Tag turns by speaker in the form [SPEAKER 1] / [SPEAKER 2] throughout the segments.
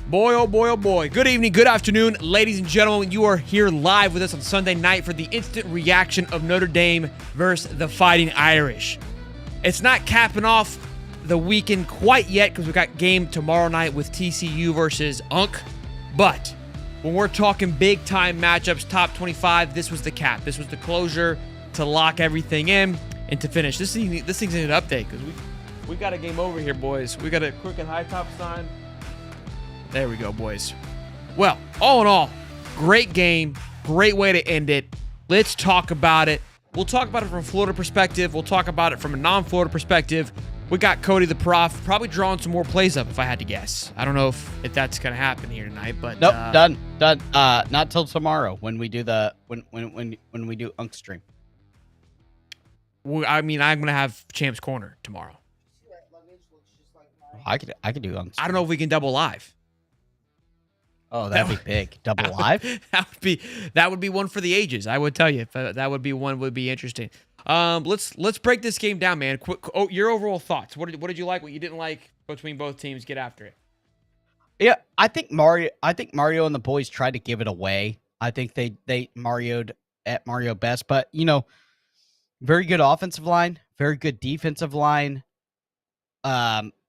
[SPEAKER 1] Boy, oh boy, oh boy. Good evening, good afternoon, ladies and gentlemen. You are here live with us on Sunday night for the instant reaction of Notre Dame versus the Fighting Irish. It's not capping off the weekend quite yet because we got game tomorrow night with TCU versus UNC. But when we're talking big-time matchups, top 25, this was the cap. This was the closure to lock everything in and to finish. This thing's in an update because we got a game over here, boys. We got a crooked high top sign. There we go, boys. Well, all in all, great game. Great way to end it. Let's talk about it. We'll talk about it from a Florida perspective. We'll talk about it from a non-Florida perspective. We got Cody the Prof probably drawing some more plays up, if I had to guess. I don't know if that's going to happen here tonight, but
[SPEAKER 2] nope, done. Not till tomorrow when we do the when we do Unk stream.
[SPEAKER 1] I mean, I'm going to have Champ's Corner tomorrow.
[SPEAKER 2] I could do Unk stream.
[SPEAKER 1] I don't know if we can double live.
[SPEAKER 2] Oh, that'd be big. Double live?
[SPEAKER 1] That would be one for the ages. I would tell you. That would be one would be interesting. Let's break this game down, man. Your overall thoughts. What did you like? What you didn't like between both teams? Get after it.
[SPEAKER 2] Yeah, I think Mario and the boys tried to give it away. I think they Mario'd at Mario best, but very good offensive line, very good defensive line. The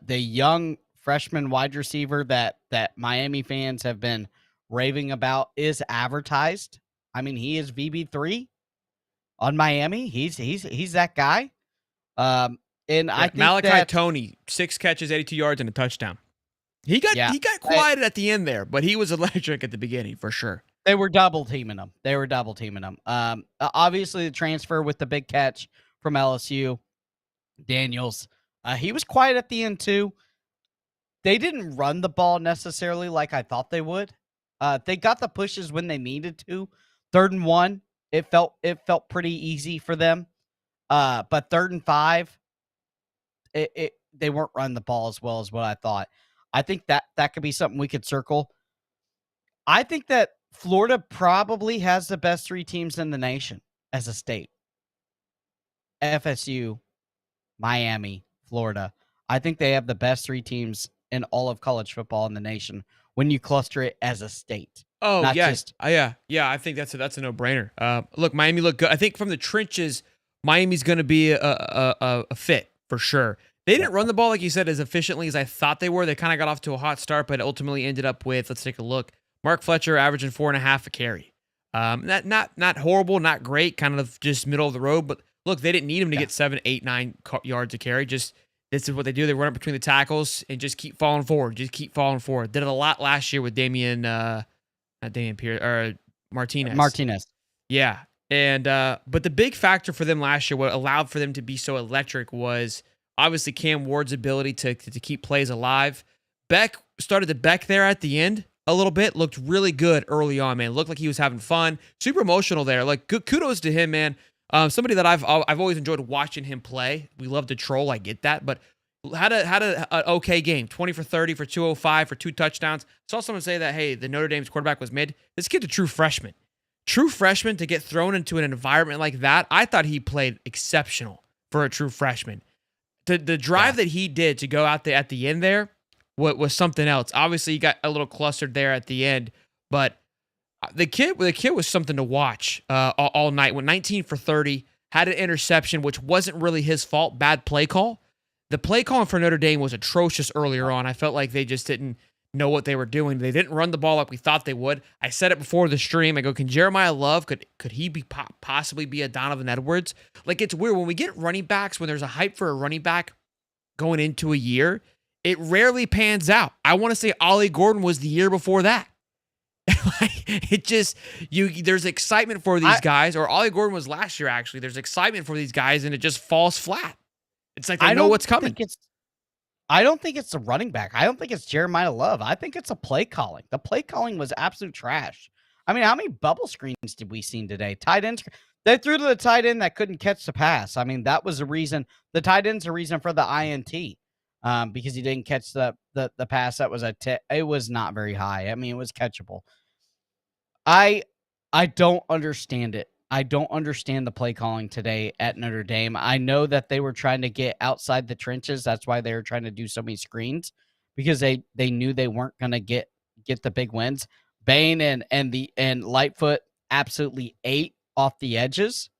[SPEAKER 2] young freshman wide receiver that Miami fans have been raving about is advertised. I mean, he is VB3 on Miami. He's that guy. And I think
[SPEAKER 1] Malachi Tony, 6 catches, 82 yards, and a touchdown. He got quieted at the end there, but he was electric at the beginning for sure.
[SPEAKER 2] They were double teaming him. Obviously the transfer with the big catch from LSU, Daniels. He was quiet at the end too. They didn't run the ball necessarily like I thought they would. They got the pushes when they needed to. 3rd and 1, it felt pretty easy for them. But 3rd and 5, they weren't running the ball as well as what I thought. I think that could be something we could circle. I think that Florida probably has the best 3 teams in the nation as a state. FSU, Miami, Florida. I think they have the best 3 teams in all of college football in the nation when you cluster it as a state.
[SPEAKER 1] Oh, yes. Yeah. I think that's a no-brainer. Look, Miami looked good. I think from the trenches, Miami's going to be a fit for sure. They didn't run the ball, like you said, as efficiently as I thought they were. They kind of got off to a hot start, but ultimately ended up with, let's take a look, Mark Fletcher averaging 4.5 a carry. Not horrible, not great, kind of just middle of the road. But look, they didn't need him to get 7, 8, 9 yards a carry. Just this is what they do. They run up between the tackles and just keep falling forward. Did it a lot last year with Martinez. Yeah. And but the big factor for them last year, what allowed for them to be so electric, was obviously Cam Ward's ability to keep plays alive. Beck started to Beck there at the end a little bit. Looked really good early on, man. Looked like he was having fun. Super emotional there. Like, good kudos to him, man. Somebody that I've always enjoyed watching him play. We love to troll, I get that, but had an okay game. 20 for 30 for 205 for 2 touchdowns. Saw someone say that, hey, the Notre Dame's quarterback was mid. This kid's a true freshman. True freshman to get thrown into an environment like that. I thought he played exceptional for a true freshman. The drive that he did to go out there at the end there was something else. Obviously, he got a little clustered there at the end, but the kid was something to watch all night. Went 19 for 30, had an interception, which wasn't really his fault. Bad play call. The play calling for Notre Dame was atrocious earlier on. I felt like they just didn't know what they were doing. They didn't run the ball like we thought they would. I said it before the stream. I go, can Jeremiah Love, could he be possibly be a Donovan Edwards? Like, it's weird. When we get running backs, when there's a hype for a running back going into a year, it rarely pans out. I want to say Ollie Gordon was the year before that. There's excitement for these guys, or Ollie Gordon was last year, actually. There's excitement for these guys, and it just falls flat. It's like they know what's coming.
[SPEAKER 2] I don't think it's the running back. I don't think it's Jeremiah Love. I think it's a play calling. The play calling was absolute trash. I mean, how many bubble screens did we see today? Tight ends. They threw to the tight end that couldn't catch the pass. I mean, that was the reason. The tight end's the reason for the INT, because he didn't catch the pass. That was it was not very high. I mean, it was catchable. I don't understand it. I don't understand the play calling today at Notre Dame. I know that they were trying to get outside the trenches. That's why they were trying to do so many screens. because they knew they weren't going to get the big wins. Bain and Lightfoot absolutely ate off the edges.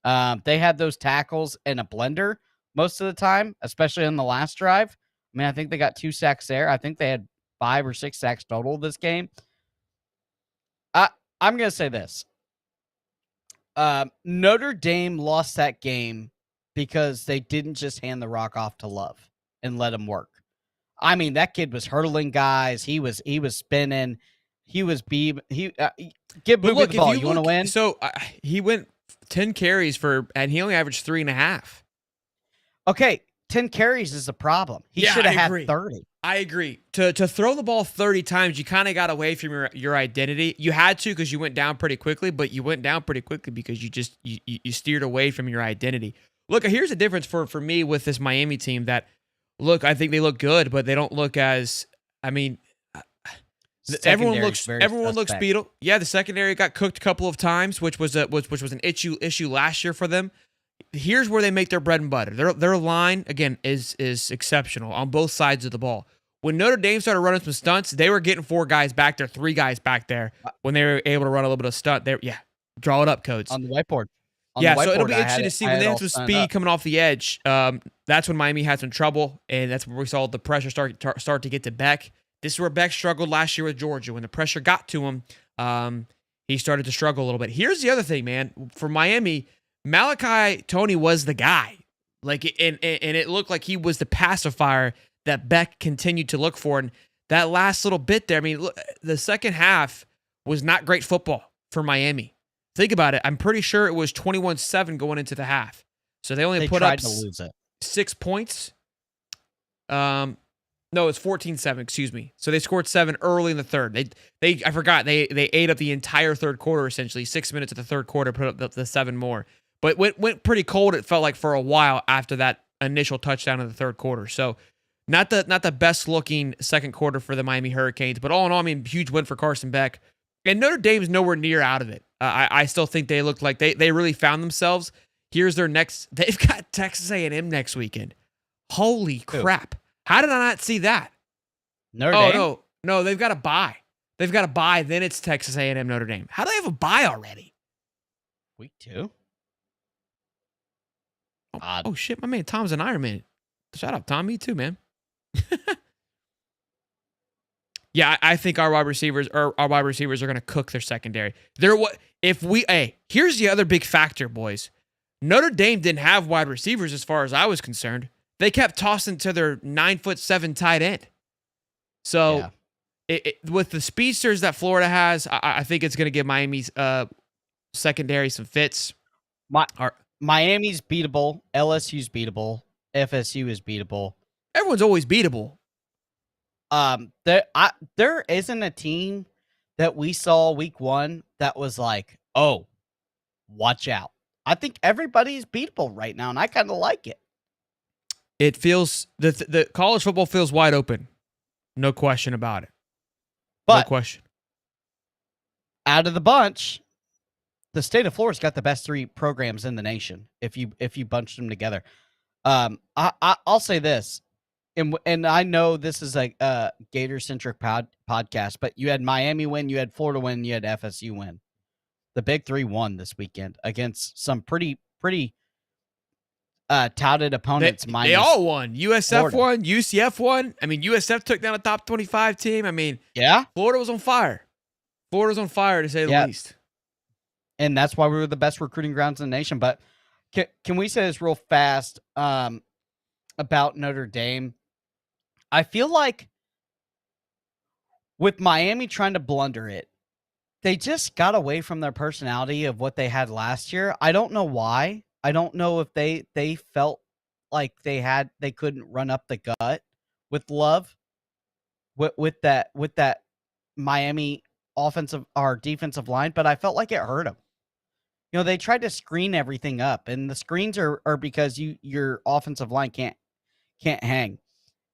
[SPEAKER 2] They had those tackles in a blender most of the time, especially on the last drive. I mean, I think they got 2 sacks there. I think they had 5 or 6 sacks total this game. I'm going to say this. Notre Dame lost that game because they didn't just hand the rock off to Love and let him work. I mean, that kid was hurdling guys. He was spinning. Give Booby the ball. You want to win?
[SPEAKER 1] So he went 10 carries and he only averaged 3.5.
[SPEAKER 2] Okay, 10 carries is a problem. He should have had 30.
[SPEAKER 1] I agree. To throw the ball 30 times, you kind of got away from your identity. You had to because you went down pretty quickly, but you went down pretty quickly because you steered away from your identity. Look, here's the difference for me with this Miami team that, look, I think they look good, but they don't look as, I mean, everyone looks beatable. Yeah, the secondary got cooked a couple of times, which was an issue last year for them. Here's where they make their bread and butter. Their line, again, is exceptional on both sides of the ball. When Notre Dame started running some stunts, they were getting 4 guys back there, 3 guys back there when they were able to run a little bit of stunt. Draw it up, codes.
[SPEAKER 2] On the whiteboard.
[SPEAKER 1] So it'll be interesting to see when they have some speed coming off the edge. That's when Miami had some trouble, and that's where we saw the pressure start to get to Beck. This is where Beck struggled last year with Georgia. When the pressure got to him, he started to struggle a little bit. Here's the other thing, man. For Miami, Malachi Toney was the guy. And it looked like he was the pacifier that Beck continued to look for. And that last little bit there, I mean, look, the second half was not great football for Miami. Think about it. I'm pretty sure it was 21-7 going into the half. So they only put up
[SPEAKER 2] to lose it.
[SPEAKER 1] 6 points. No, it's 14-7, excuse me. So they scored 7 early in the third. I forgot. They ate up the entire third quarter, essentially. 6 minutes of the third quarter, put up the 7 more. But went pretty cold, it felt like, for a while after that initial touchdown in the third quarter. So not the best looking second quarter for the Miami Hurricanes. But all in all, I mean, huge win for Carson Beck. And Notre Dame's nowhere near out of it. I still think they look like they really found themselves. Here's their next. They've got Texas A&M next weekend. Holy crap. How did I not see that?
[SPEAKER 2] Notre Dame?
[SPEAKER 1] No, they've got a bye. They've got a bye, then it's Texas A&M, Notre Dame. How do they have a bye already?
[SPEAKER 2] Week 2?
[SPEAKER 1] Oh, shit, my man Tom's an Iron Man. Shout out, Tom. Me too, man. Yeah, I think our wide receivers are going to cook their secondary. Here's the other big factor, boys. Notre Dame didn't have wide receivers as far as I was concerned. They kept tossing to their 9'7" tight end. So with the speedsters that Florida has, I think it's going to give Miami's secondary some fits.
[SPEAKER 2] Miami's beatable. LSU's beatable. FSU is beatable.
[SPEAKER 1] Everyone's always beatable.
[SPEAKER 2] There isn't a team that we saw week 1 that was like, oh, watch out. I think everybody's beatable right now, and I kind of like it.
[SPEAKER 1] It feels the college football feels wide open, no question about it.
[SPEAKER 2] But
[SPEAKER 1] no question.
[SPEAKER 2] Out of the bunch, the state of Florida's got the best 3 programs in the nation. If you bunch them together, I'll say this. And I know this is a Gator-centric podcast, but you had Miami win, you had Florida win, you had FSU win. The Big 3 won this weekend against some pretty touted opponents.
[SPEAKER 1] They all won. USF
[SPEAKER 2] Florida.
[SPEAKER 1] won. UCF won. I mean, USF took down a top 25 team. I mean,
[SPEAKER 2] yeah,
[SPEAKER 1] Florida was on fire. Florida's on fire, to say the least.
[SPEAKER 2] And that's why we were the best recruiting grounds in the nation. But can we say this real fast about Notre Dame? I feel like with Miami trying to blunder it, they just got away from their personality of what they had last year. I don't know why. I don't know if they felt like they couldn't run up the gut with Love with that Miami offensive or defensive line, but I felt like it hurt them. You know, they tried to screen everything up, and the screens are because your offensive line can't hang.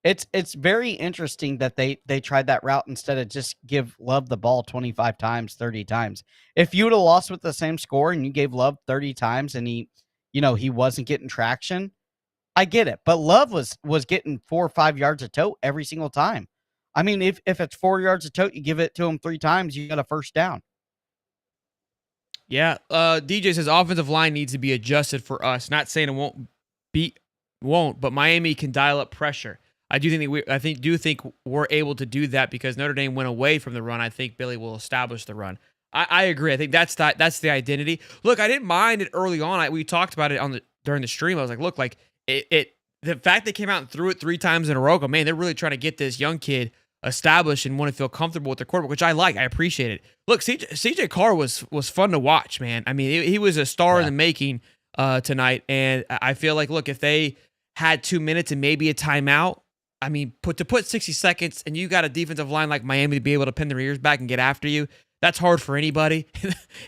[SPEAKER 2] It's very interesting that they tried that route instead of just give Love the ball 25 times, 30 times. If you would have lost with the same score and you gave Love 30 times and he wasn't getting traction, I get it, but Love was getting 4 or 5 yards a tote every single time. I mean, if it's 4 yards a tote, you give it to him 3 times, you got a first down.
[SPEAKER 1] Yeah, DJ says offensive line needs to be adjusted for us. Not saying it won't, but Miami can dial up pressure. I do think we're able to do that because Notre Dame went away from the run. I think Billy will establish the run. I agree. I think that's the identity. Look, I didn't mind it early on. We talked about it during the stream. I was like, look, like the fact they came out and threw it 3 times in a row. Man, they're really trying to get this young kid established and want to feel comfortable with their quarterback, which I like. I appreciate it. Look, CJ Carr was fun to watch, man. I mean, he was a star in the making tonight, and I feel like, look, if they had 2 minutes and maybe a timeout, I mean, put 60 seconds and you got a defensive line like Miami to be able to pin their ears back and get after you, that's hard for anybody.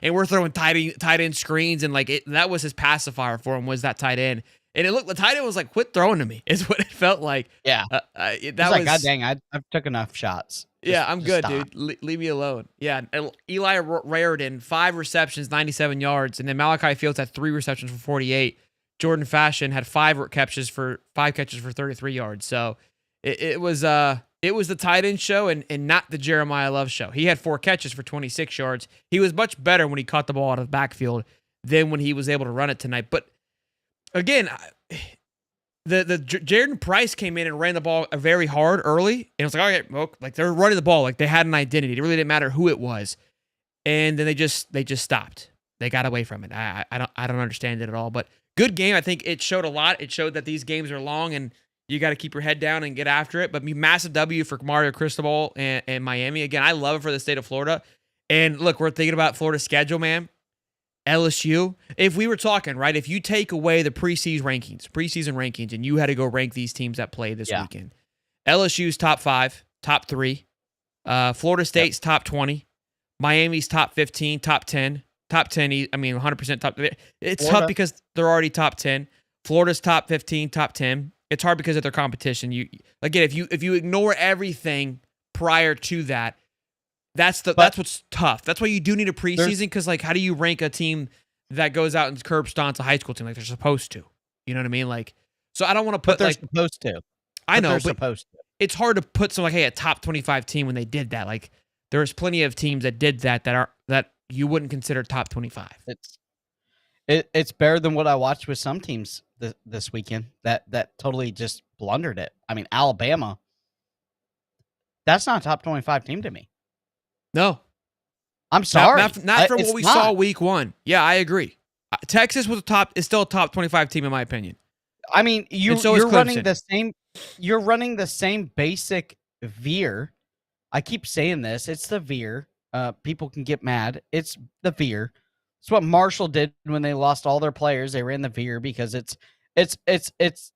[SPEAKER 1] And we're throwing tight end screens, and that was his pacifier for him, was that tight end. And the tight end was like, quit throwing to me, is what it felt like.
[SPEAKER 2] Yeah. That was like, God dang, I've took enough shots.
[SPEAKER 1] I'm good, stop. Dude. Leave me alone. Yeah. Eli Raridan, 5 receptions, 97 yards. And then Malachi Fields had 3 receptions for 48. Jordan Fashion had 5 catches for 33 yards. So it was the tight end show and not the Jeremiah Love show. He had 4 catches for 26 yards. He was much better when he caught the ball out of the backfield than when he was able to run it tonight. But again, the Jaden Price came in and ran the ball very hard early, and it was like, okay, well, like they're running the ball, like they had an identity. It really didn't matter who it was, and then they just stopped. They got away from it. I don't understand it at all. But good game. I think it showed a lot. It showed that these games are long, and you got to keep your head down and get after it. But massive W for Mario Cristobal and Miami. Again, I love it for the state of Florida. And look, we're thinking about Florida's schedule, man. LSU, if we were talking, right, if you take away the preseason rankings, and you had to go rank these teams that play this weekend, LSU's top 5, top 3, Florida State's top 20, Miami's top 15, top 10, I mean, 100% top. It's tough because they're already top 10. Florida's top 15, top 10. It's hard because of their competition. Again, if you ignore everything prior to that, that's what's tough. That's why you do need a preseason, because like, how do you rank a team that goes out and curb stomps a high school team like they're supposed to? You know what I mean? Like, so I don't want to put
[SPEAKER 2] they're supposed to.
[SPEAKER 1] I know,
[SPEAKER 2] they're
[SPEAKER 1] but
[SPEAKER 2] supposed to.
[SPEAKER 1] It's hard to put some like, hey, a top 25 team when they did that. Like, there's plenty of teams that did that you wouldn't consider top 25.
[SPEAKER 2] It's better than what I watched with some teams this weekend that totally just blundered it. I mean, Alabama, that's not a top 25 team to me.
[SPEAKER 1] No.
[SPEAKER 2] I'm sorry.
[SPEAKER 1] Not from what we saw week 1. Yeah, I agree. Texas is still a top 25 team in my opinion.
[SPEAKER 2] I mean, you're running the same basic veer. I keep saying this. It's the veer. People can get mad. It's the veer. It's what Marshall did when they lost all their players. They ran the veer because it's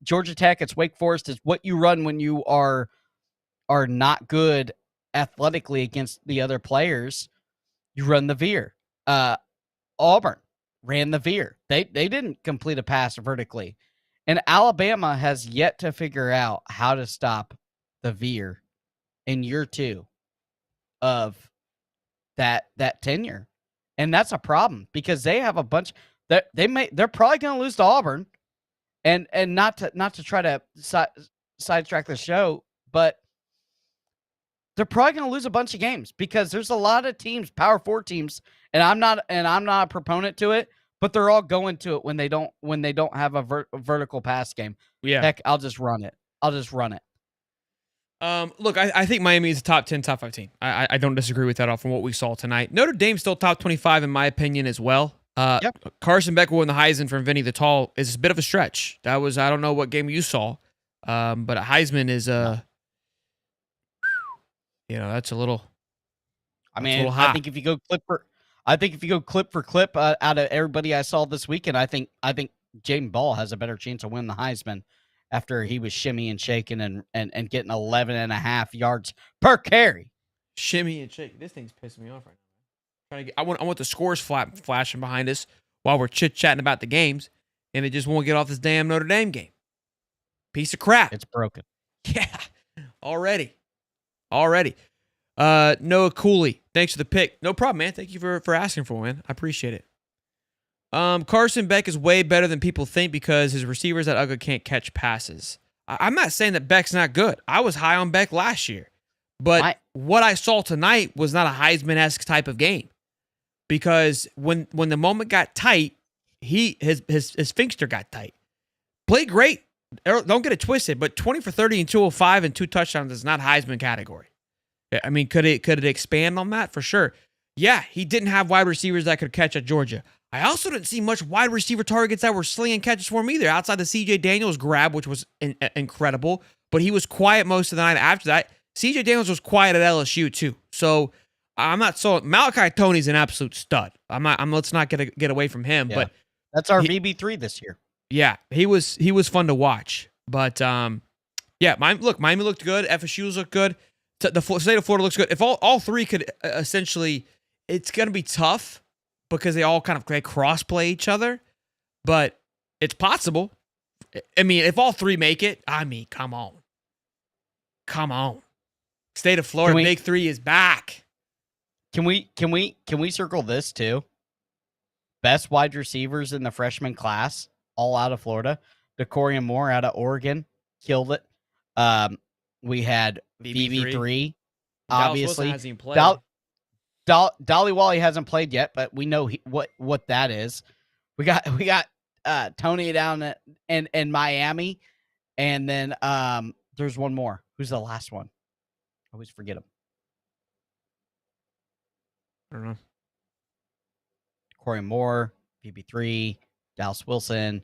[SPEAKER 2] Georgia Tech, it's Wake Forest. It's what you run when you are not good athletically against the other players. You run the veer. Auburn ran the veer. They didn't complete a pass vertically. And Alabama has yet to figure out how to stop the veer in year 2 of that tenure. And that's a problem because they have a bunch that they're probably going to lose to Auburn, and not to try to sidetrack the show, but they're probably going to lose a bunch of games because there's a lot of teams, Power 4 teams, and I'm not a proponent to it, but they're all going to it when they don't have a vertical pass game.
[SPEAKER 1] Yeah.
[SPEAKER 2] Heck, I'll just run it.
[SPEAKER 1] Look, I think Miami is a top 10, top 5 team. I don't disagree with that all from what we saw tonight. Notre Dame's still top 25 in my opinion as well. Carson Beck winning the Heisman from Vinny the Tall is a bit of a stretch. I don't know what game you saw, but a Heisman is that's a little.
[SPEAKER 2] I mean, I think if you go clip for clip out of everybody I saw this weekend, I think Jaden Ball has a better chance to win the Heisman after he was shimmy and shaking and getting 11.5 yards per carry.
[SPEAKER 1] Shimmy and shake. This thing's pissing me off right now. I want the scores flashing behind us while we're chit-chatting about the games, and it just won't get off this damn Notre Dame game. Piece of crap.
[SPEAKER 2] It's broken.
[SPEAKER 1] Yeah. Already. Noah Cooley, thanks for the pick. No problem, man. Thank you for asking for it, man. I appreciate it. Carson Beck is way better than people think because his receivers at UGA can't catch passes. I'm not saying that Beck's not good. I was high on Beck last year. But what I saw tonight was not a Heisman-esque type of game. Because when the moment got tight, his sphincter got tight. Played great. Don't get it twisted, but 20 for 30 and 205 and 2 touchdowns is not Heisman category. I mean, could it expand on that? For sure. Yeah, he didn't have wide receivers that could catch at Georgia. I also didn't see much wide receiver targets that were slinging catches for him either, outside the C.J. Daniels grab, which was incredible. But he was quiet most of the night after that. C.J. Daniels was quiet at LSU too. So I'm not so Malachi Tony's an absolute stud. Let's not get away from him. Yeah. But
[SPEAKER 2] that's our VB3 this year.
[SPEAKER 1] Yeah, he was fun to watch. But yeah, Miami looked good. FSU's looked good. The state of Florida looks good. If all three could essentially, it's going to be tough because they all kind of cross-play each other. But it's possible. I mean, if all three make it, I mean, come on. State of Florida, Big Three is back.
[SPEAKER 2] Can we circle this too? Best wide receivers in the freshman class, all out of Florida. DeCorian Moore out of Oregon, killed it. We had VB3, obviously. Dolly Wally hasn't played yet, but we know what that is. We got Tony down in Miami, and then there's one more. Who's the last one? I always forget him.
[SPEAKER 1] I don't know.
[SPEAKER 2] Corey Moore, VB3, Dallas Wilson.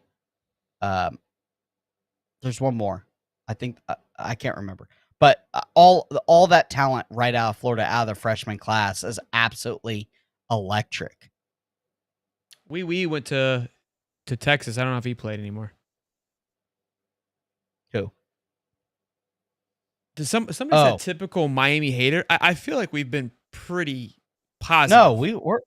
[SPEAKER 2] There's one more. I think I can't remember. But all that talent right out of Florida, out of the freshman class, is absolutely electric.
[SPEAKER 1] We went to Texas. I don't know if he played anymore.
[SPEAKER 2] Who?
[SPEAKER 1] Does somebody said typical Miami hater? I feel like we've been pretty positive.
[SPEAKER 2] No, we're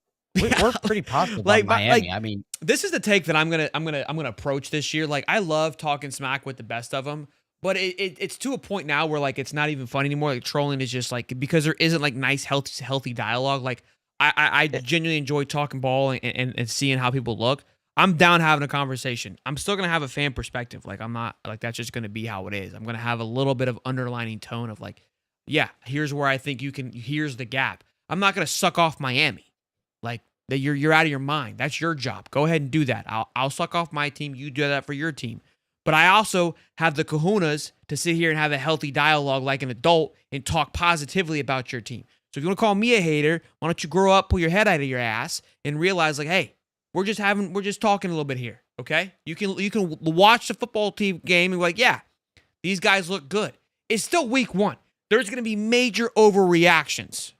[SPEAKER 2] pretty positive on Miami. I mean,
[SPEAKER 1] this is the take that I'm gonna approach this year. Like, I love talking smack with the best of them, but it's to a point now where like it's not even fun anymore. Like, trolling is just like, because there isn't like nice healthy dialogue. Like, I genuinely enjoy talking ball and seeing how people look. I'm down having a conversation. I'm still going to have a fan perspective. Like, I'm not like, that's just going to be how it is. I'm going to have a little bit of underlining tone of like, yeah, here's where I think here's the gap. I'm not going to suck off Miami. Like, that you're out of your mind. That's your job. Go ahead and do that. I'll suck off my team. You do that for your team. But I also have the kahunas to sit here and have a healthy dialogue like an adult and talk positively about your team. So if you want to call me a hater, why don't you grow up, pull your head out of your ass, and realize like, hey, we're just talking a little bit here, okay? You can watch the football team game and be like, yeah, these guys look good. It's still week 1. There's going to be major overreactions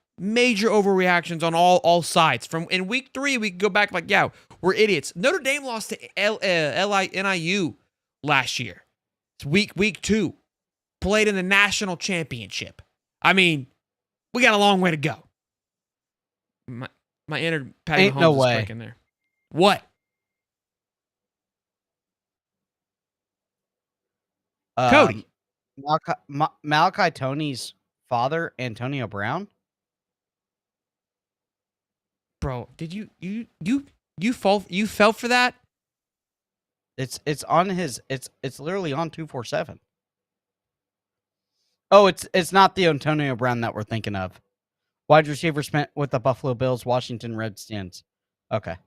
[SPEAKER 1] on all sides. From in week 3, we can go back like, yeah, we're idiots. Notre Dame lost to NIU last year. It's week 2. Played in the national championship. I mean, we got a long way to go. My inner Patty Mahomes is clicking there. What? Cody.
[SPEAKER 2] Malachi Tony's father, Antonio Brown.
[SPEAKER 1] Bro, did you fell for that?
[SPEAKER 2] It's on his it's literally on 247. Oh, it's not the Antonio Brown that we're thinking of. Wide receiver spent with the Buffalo Bills, Washington Redskins. Okay.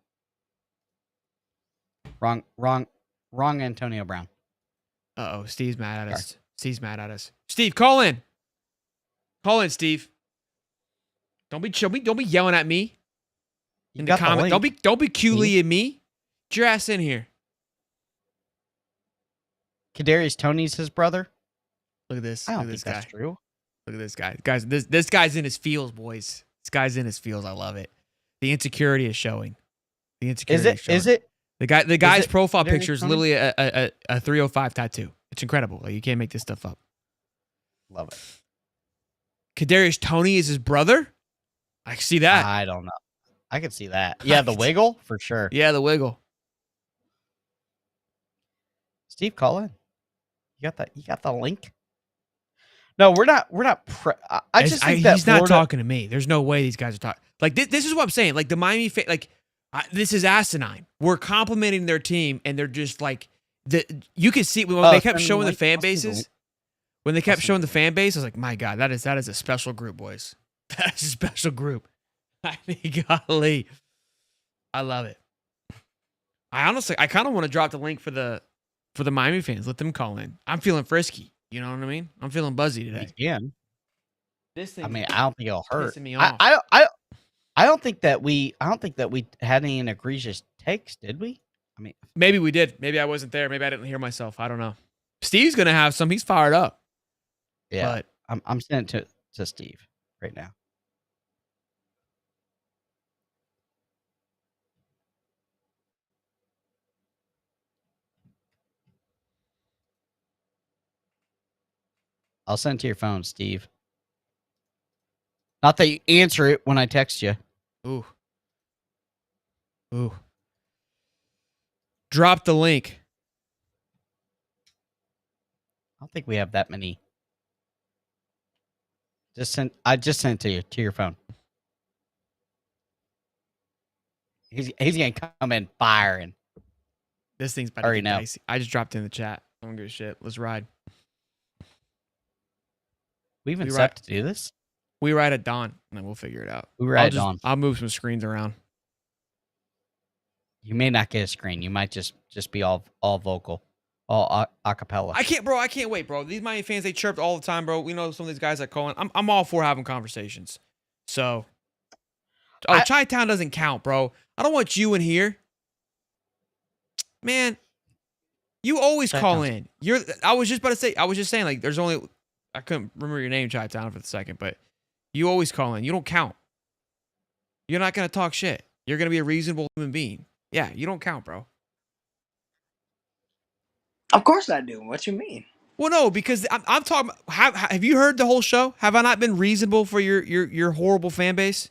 [SPEAKER 2] Wrong Antonio Brown.
[SPEAKER 1] Uh-oh, Steve's mad at us. Sorry. Steve's mad at us. Steve, call in. Call in, Steve. Don't be yelling at me in the comment. Don't be Q-ing me. Get your ass in here.
[SPEAKER 2] Kadarius Toney's his brother.
[SPEAKER 1] Look at this.
[SPEAKER 2] I don't
[SPEAKER 1] think this
[SPEAKER 2] that's
[SPEAKER 1] guy.
[SPEAKER 2] true.
[SPEAKER 1] Look at this guy. Guys, this guy's in his feels, boys. This guy's in his feels. I love it. The insecurity is showing. The insecurity is showing.
[SPEAKER 2] Is it?
[SPEAKER 1] The guy's profile picture is literally a 305 tattoo. It's incredible. Like, you can't make this stuff up.
[SPEAKER 2] Love it.
[SPEAKER 1] Kadarius Toney is his brother? I see that.
[SPEAKER 2] I don't know. I can see that. Yeah, the wiggle for sure.
[SPEAKER 1] Yeah, the wiggle.
[SPEAKER 2] Steve, call in. You got the link? No, we're not. I just think that
[SPEAKER 1] he's not talking to me. There's no way these guys are talking. Like, this is what I'm saying. Like, the Miami, like, This is asinine. We're complimenting their team, and they're just like you can see when they kept showing the fan bases. When they kept showing the fan base, I was like, my God, that is a special group, boys. That is a special group. I mean, golly, I love it. I kind of want to drop the link for the Miami fans. Let them call in. I'm feeling frisky. You know what I mean? I'm feeling buzzy today.
[SPEAKER 2] Again,
[SPEAKER 1] this thing.
[SPEAKER 2] I mean, I don't think it'll hurt.
[SPEAKER 1] Pissing me off.
[SPEAKER 2] I don't think that we had any egregious takes, did we? I mean,
[SPEAKER 1] maybe we did. Maybe I wasn't there. Maybe I didn't hear myself. I don't know. Steve's gonna have some. He's fired up.
[SPEAKER 2] Yeah, but I'm sending it to Steve right now. I'll send it to your phone, Steve. Not that you answer it when I text you.
[SPEAKER 1] Ooh. Drop the link.
[SPEAKER 2] I don't think we have that many. I just sent it to your phone. He's gonna come in firing.
[SPEAKER 1] This thing's about to get dicey. I just dropped it in the chat. I don't give a shit. Let's ride.
[SPEAKER 2] We even set to do this?
[SPEAKER 1] We ride at dawn, and then we'll figure it out.
[SPEAKER 2] We ride at dawn.
[SPEAKER 1] I'll move some screens around.
[SPEAKER 2] You may not get a screen. You might just be all vocal, all acapella.
[SPEAKER 1] I can't wait, bro. These Miami fans, they chirped all the time, bro. We know some of these guys that call in. I'm all for having conversations. So, Chi-Town doesn't count, bro. I don't want you in here, man. You always call in. I was just saying, like, there's only. I couldn't remember your name, Chi-Town, for the second, but you always call in. You don't count. You're not gonna talk shit. You're gonna be a reasonable human being. Yeah, you don't count, bro.
[SPEAKER 3] Of course I do. What you mean?
[SPEAKER 1] Well, no, because I'm talking. Have you heard the whole show? Have I not been reasonable for your horrible fan base?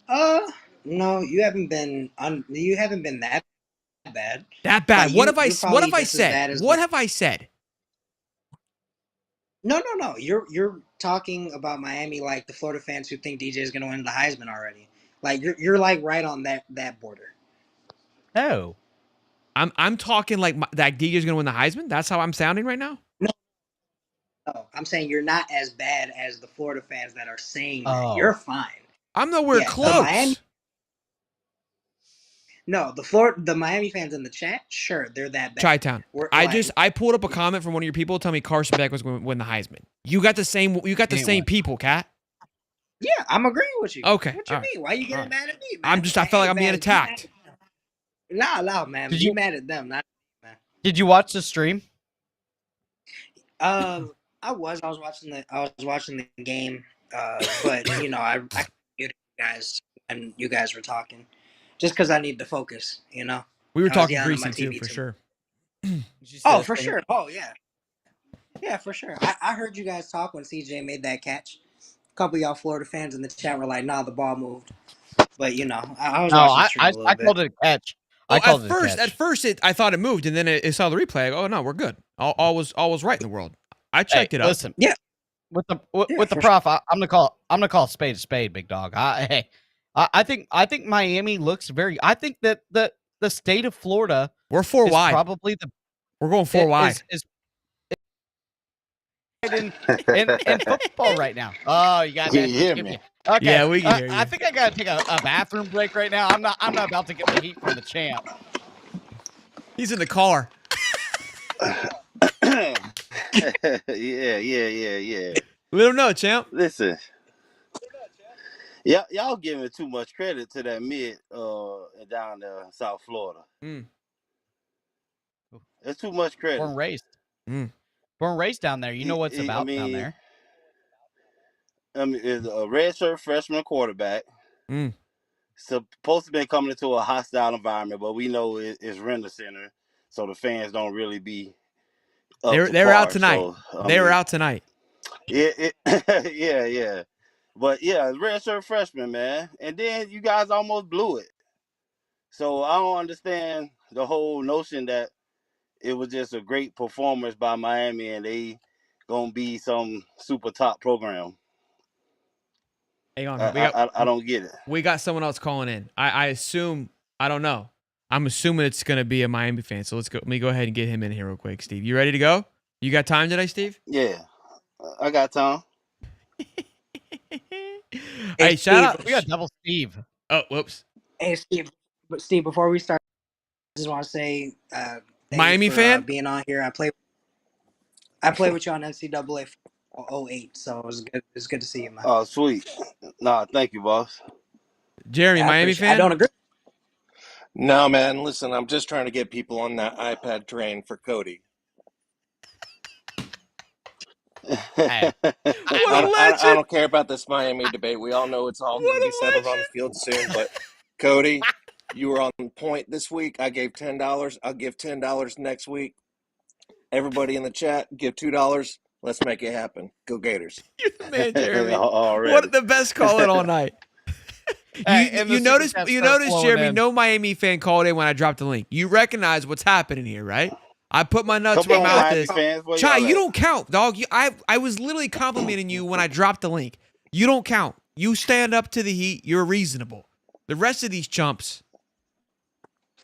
[SPEAKER 3] No, you haven't been. You haven't been that bad.
[SPEAKER 1] That bad. What have I said? What have I said?
[SPEAKER 3] No. You're talking about Miami like the Florida fans who think DJ is going to win the Heisman already. Like you're like right on that border.
[SPEAKER 2] No.
[SPEAKER 1] I'm talking like that DJ is going to win the Heisman. That's how I'm sounding right now.
[SPEAKER 3] No, I'm saying you're not as bad as the Florida fans that are saying that. You're fine.
[SPEAKER 1] I'm nowhere close.
[SPEAKER 3] The Miami fans in the chat, sure, they're that bad.
[SPEAKER 1] Chi-Town. I pulled up a comment from one of your people telling me Carson Beck was going to win the Heisman. You got the same people, Kat.
[SPEAKER 3] Yeah, I'm agreeing with you.
[SPEAKER 1] Okay.
[SPEAKER 3] What you mean? Why are you getting mad at me,
[SPEAKER 1] I
[SPEAKER 3] man?
[SPEAKER 1] felt like I'm being attacked.
[SPEAKER 3] No, man. Did you mad at them, not man.
[SPEAKER 2] Did you watch the stream?
[SPEAKER 3] I was watching the game. But you know, I you guys and you guys were talking. Just because I need the focus, you know.
[SPEAKER 1] We were talking greasy too, for sure.
[SPEAKER 3] Oh, for sure. Oh, yeah. Yeah, for sure. I heard you guys talk when CJ made that catch. A couple of y'all Florida fans in the chat were like, "Nah, the ball moved." But you know, I was watching the stream a little bit.
[SPEAKER 2] I called it a catch.
[SPEAKER 1] At first, I thought it moved, and then it saw the replay. I go, "Oh no, we're good. All was right in the world." I checked it out.
[SPEAKER 2] Listen, yeah. With the prof, I'm gonna call a spade a spade, big dog. I think Miami looks very. I think that the state of Florida,
[SPEAKER 1] we're 4 wide.
[SPEAKER 2] Probably
[SPEAKER 1] we're going 4 wide.
[SPEAKER 2] Is in football right now. Oh, you got that?
[SPEAKER 4] Hear me?
[SPEAKER 2] Okay.
[SPEAKER 1] Yeah, we can hear you.
[SPEAKER 2] I think I gotta take a bathroom break right now. I'm not about to get the heat from the champ.
[SPEAKER 1] He's in the car.
[SPEAKER 4] Yeah.
[SPEAKER 1] Let him know, champ.
[SPEAKER 4] Listen. Y'all giving too much credit to that mid down there in South Florida. It's too much credit.
[SPEAKER 2] Born raised down there. You know what's down there.
[SPEAKER 4] It's a redshirt freshman quarterback. Supposed to be coming into a hostile environment, but we know it's Render Center, so the fans don't really be.
[SPEAKER 1] They're out tonight. So, they were out tonight.
[SPEAKER 4] Yeah. But yeah, redshirt freshman, man. And then you guys almost blew it. So I don't understand the whole notion that it was just a great performance by Miami and they gonna be some super top program.
[SPEAKER 1] Hang on.
[SPEAKER 4] I don't get it.
[SPEAKER 1] We got someone else calling in. I assume, I don't know. I'm assuming it's going to be a Miami fan. So let me go ahead and get him in here real quick. Steve, you ready to go? You got time today, Steve?
[SPEAKER 4] Yeah, I got time.
[SPEAKER 1] Hey, shout out.
[SPEAKER 2] We got double Steve.
[SPEAKER 1] Oh, whoops.
[SPEAKER 3] Hey, Steve. But Steve, before we start, I just want to say thank
[SPEAKER 1] Miami
[SPEAKER 3] you for,
[SPEAKER 1] fan?
[SPEAKER 3] being on here. I played with you on NCAA 08, so it was good. It was good to see you, man.
[SPEAKER 4] Oh, sweet. Nah, thank you, boss.
[SPEAKER 1] Jeremy, Miami fan?
[SPEAKER 3] I don't agree.
[SPEAKER 5] No, man. Listen, I'm just trying to get people on that iPad train for Cody.
[SPEAKER 2] Hey.
[SPEAKER 5] I don't care about this Miami debate. We all know it's all going to be settled on the field soon. But Cody, you were on point this week. I gave $10. I'll give $10 next week. Everybody in the chat, give $2. Let's make it happen. Go Gators.
[SPEAKER 1] You're the man, Jeremy.
[SPEAKER 4] Already.
[SPEAKER 1] What the best call in all night. You notice, Jeremy, no Miami fan called in when I dropped the link. You recognize what's happening here, right? I put my nuts where my mouth is. Chai, you don't count, dog. I was literally complimenting you when I dropped the link. You don't count. You stand up to the heat. You're reasonable. The rest of these chumps.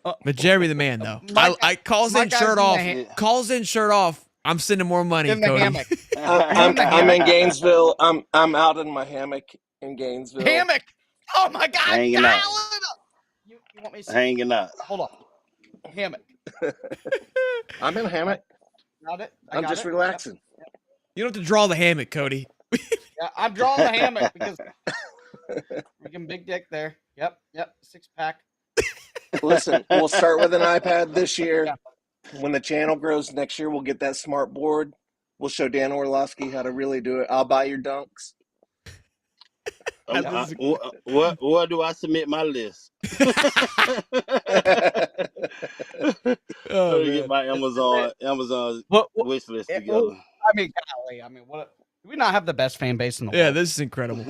[SPEAKER 1] But Jeremy the man, though. I calls in shirt off. Calls in shirt off. I'm sending more money, Cody.
[SPEAKER 5] I'm in Gainesville. I'm out in my hammock in Gainesville.
[SPEAKER 2] Hammock. Oh my God!
[SPEAKER 4] Hanging out.
[SPEAKER 2] You want me to
[SPEAKER 4] Hanging out.
[SPEAKER 2] Hold on. Hammock.
[SPEAKER 5] I'm in a hammock.
[SPEAKER 2] Got it.
[SPEAKER 5] I'm just relaxing.
[SPEAKER 2] Yep.
[SPEAKER 1] You don't have to draw the hammock, Cody.
[SPEAKER 2] Yeah, I'm drawing the hammock because freaking big dick there. Yep. 6-pack.
[SPEAKER 5] Listen, we'll start with an iPad this year. Yeah. When the channel grows next year, we'll get that smart board. We'll show Dan Orlovsky how to really do it. I'll buy your dunks.
[SPEAKER 4] Where do I submit my list? Get my Amazon wish list together.
[SPEAKER 2] Golly, what? Do we not have the best fan base in the world?
[SPEAKER 1] Yeah, this is incredible.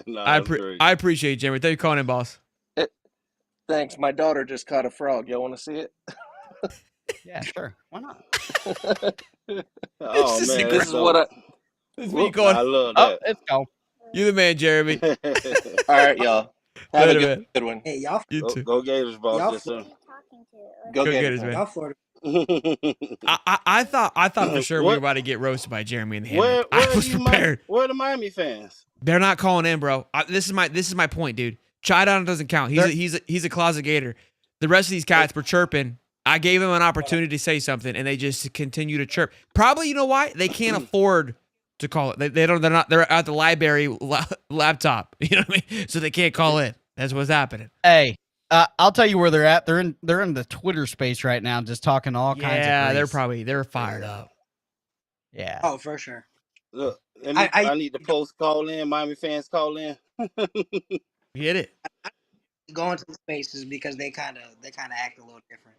[SPEAKER 4] No,
[SPEAKER 1] I appreciate you, Jeremy. Thank you for calling in, boss.
[SPEAKER 5] Thanks. My daughter just caught a frog. Y'all want to see it?
[SPEAKER 2] Yeah, sure. Why not?
[SPEAKER 4] Oh,
[SPEAKER 5] this
[SPEAKER 4] man.
[SPEAKER 5] This is what I...
[SPEAKER 1] This is me calling.
[SPEAKER 4] I love that.
[SPEAKER 2] Let's go.
[SPEAKER 1] You're the man, Jeremy.
[SPEAKER 5] All right, y'all. Have a good one.
[SPEAKER 3] Hey, y'all.
[SPEAKER 1] You too.
[SPEAKER 4] Go Gators, boss.
[SPEAKER 5] Go Gators,
[SPEAKER 1] man.
[SPEAKER 3] Y'all Florida.
[SPEAKER 1] I thought for sure we were about to get roasted by Jeremy in the hammock. I was prepared.
[SPEAKER 4] Where are the Miami fans?
[SPEAKER 1] They're not calling in, bro. This is my point, dude. Chai Down doesn't count. He's a closet Gator. The rest of these cats were chirping. I gave him an opportunity to say something, and they just continue to chirp. Probably, you know why? They can't afford to call it. They're at the library laptop. You know what I mean? So they can't call in. That's what's happening.
[SPEAKER 2] Hey, I'll tell you where they're at. They're in the Twitter space right now, just talking all kinds of.
[SPEAKER 1] Yeah, they're fired up.
[SPEAKER 2] Yeah.
[SPEAKER 3] Oh, for sure.
[SPEAKER 4] Look, I need the post call in. Miami fans call in.
[SPEAKER 1] Get it?
[SPEAKER 3] Go into the spaces because they kind of act a little different.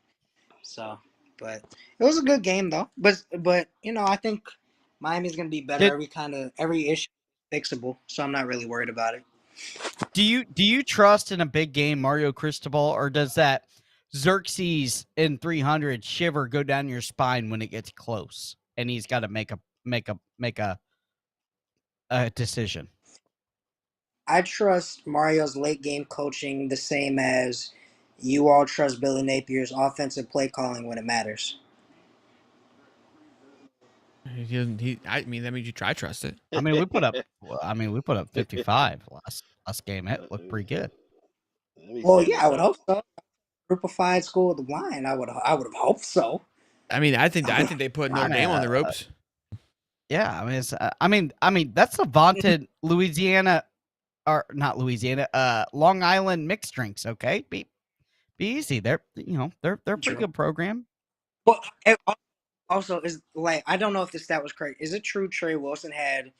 [SPEAKER 3] So, but it was a good game though. But I think Miami's gonna be better. Every issue is fixable, so I'm not really worried about it.
[SPEAKER 2] Do you trust in a big game Mario Cristobal, or does that Xerxes in 300 shiver go down your spine when it gets close and he's got to make a decision?
[SPEAKER 3] I trust Mario's late game coaching the same as you all trust Billy Napier's offensive play calling when it matters.
[SPEAKER 1] That means you try trust it.
[SPEAKER 2] We put up 55 last game. It looked pretty good.
[SPEAKER 3] Well, yeah, I would hope so. Groupified school with the blind. I would have hoped so.
[SPEAKER 1] I think they put Notre Dame on the ropes.
[SPEAKER 2] Yeah, that's the vaunted Louisiana, or not Louisiana, Long Island mixed drinks. Okay, be easy. They're a pretty good program.
[SPEAKER 3] Well, also is I don't know if the stat was correct. Is it true Trey Wilson had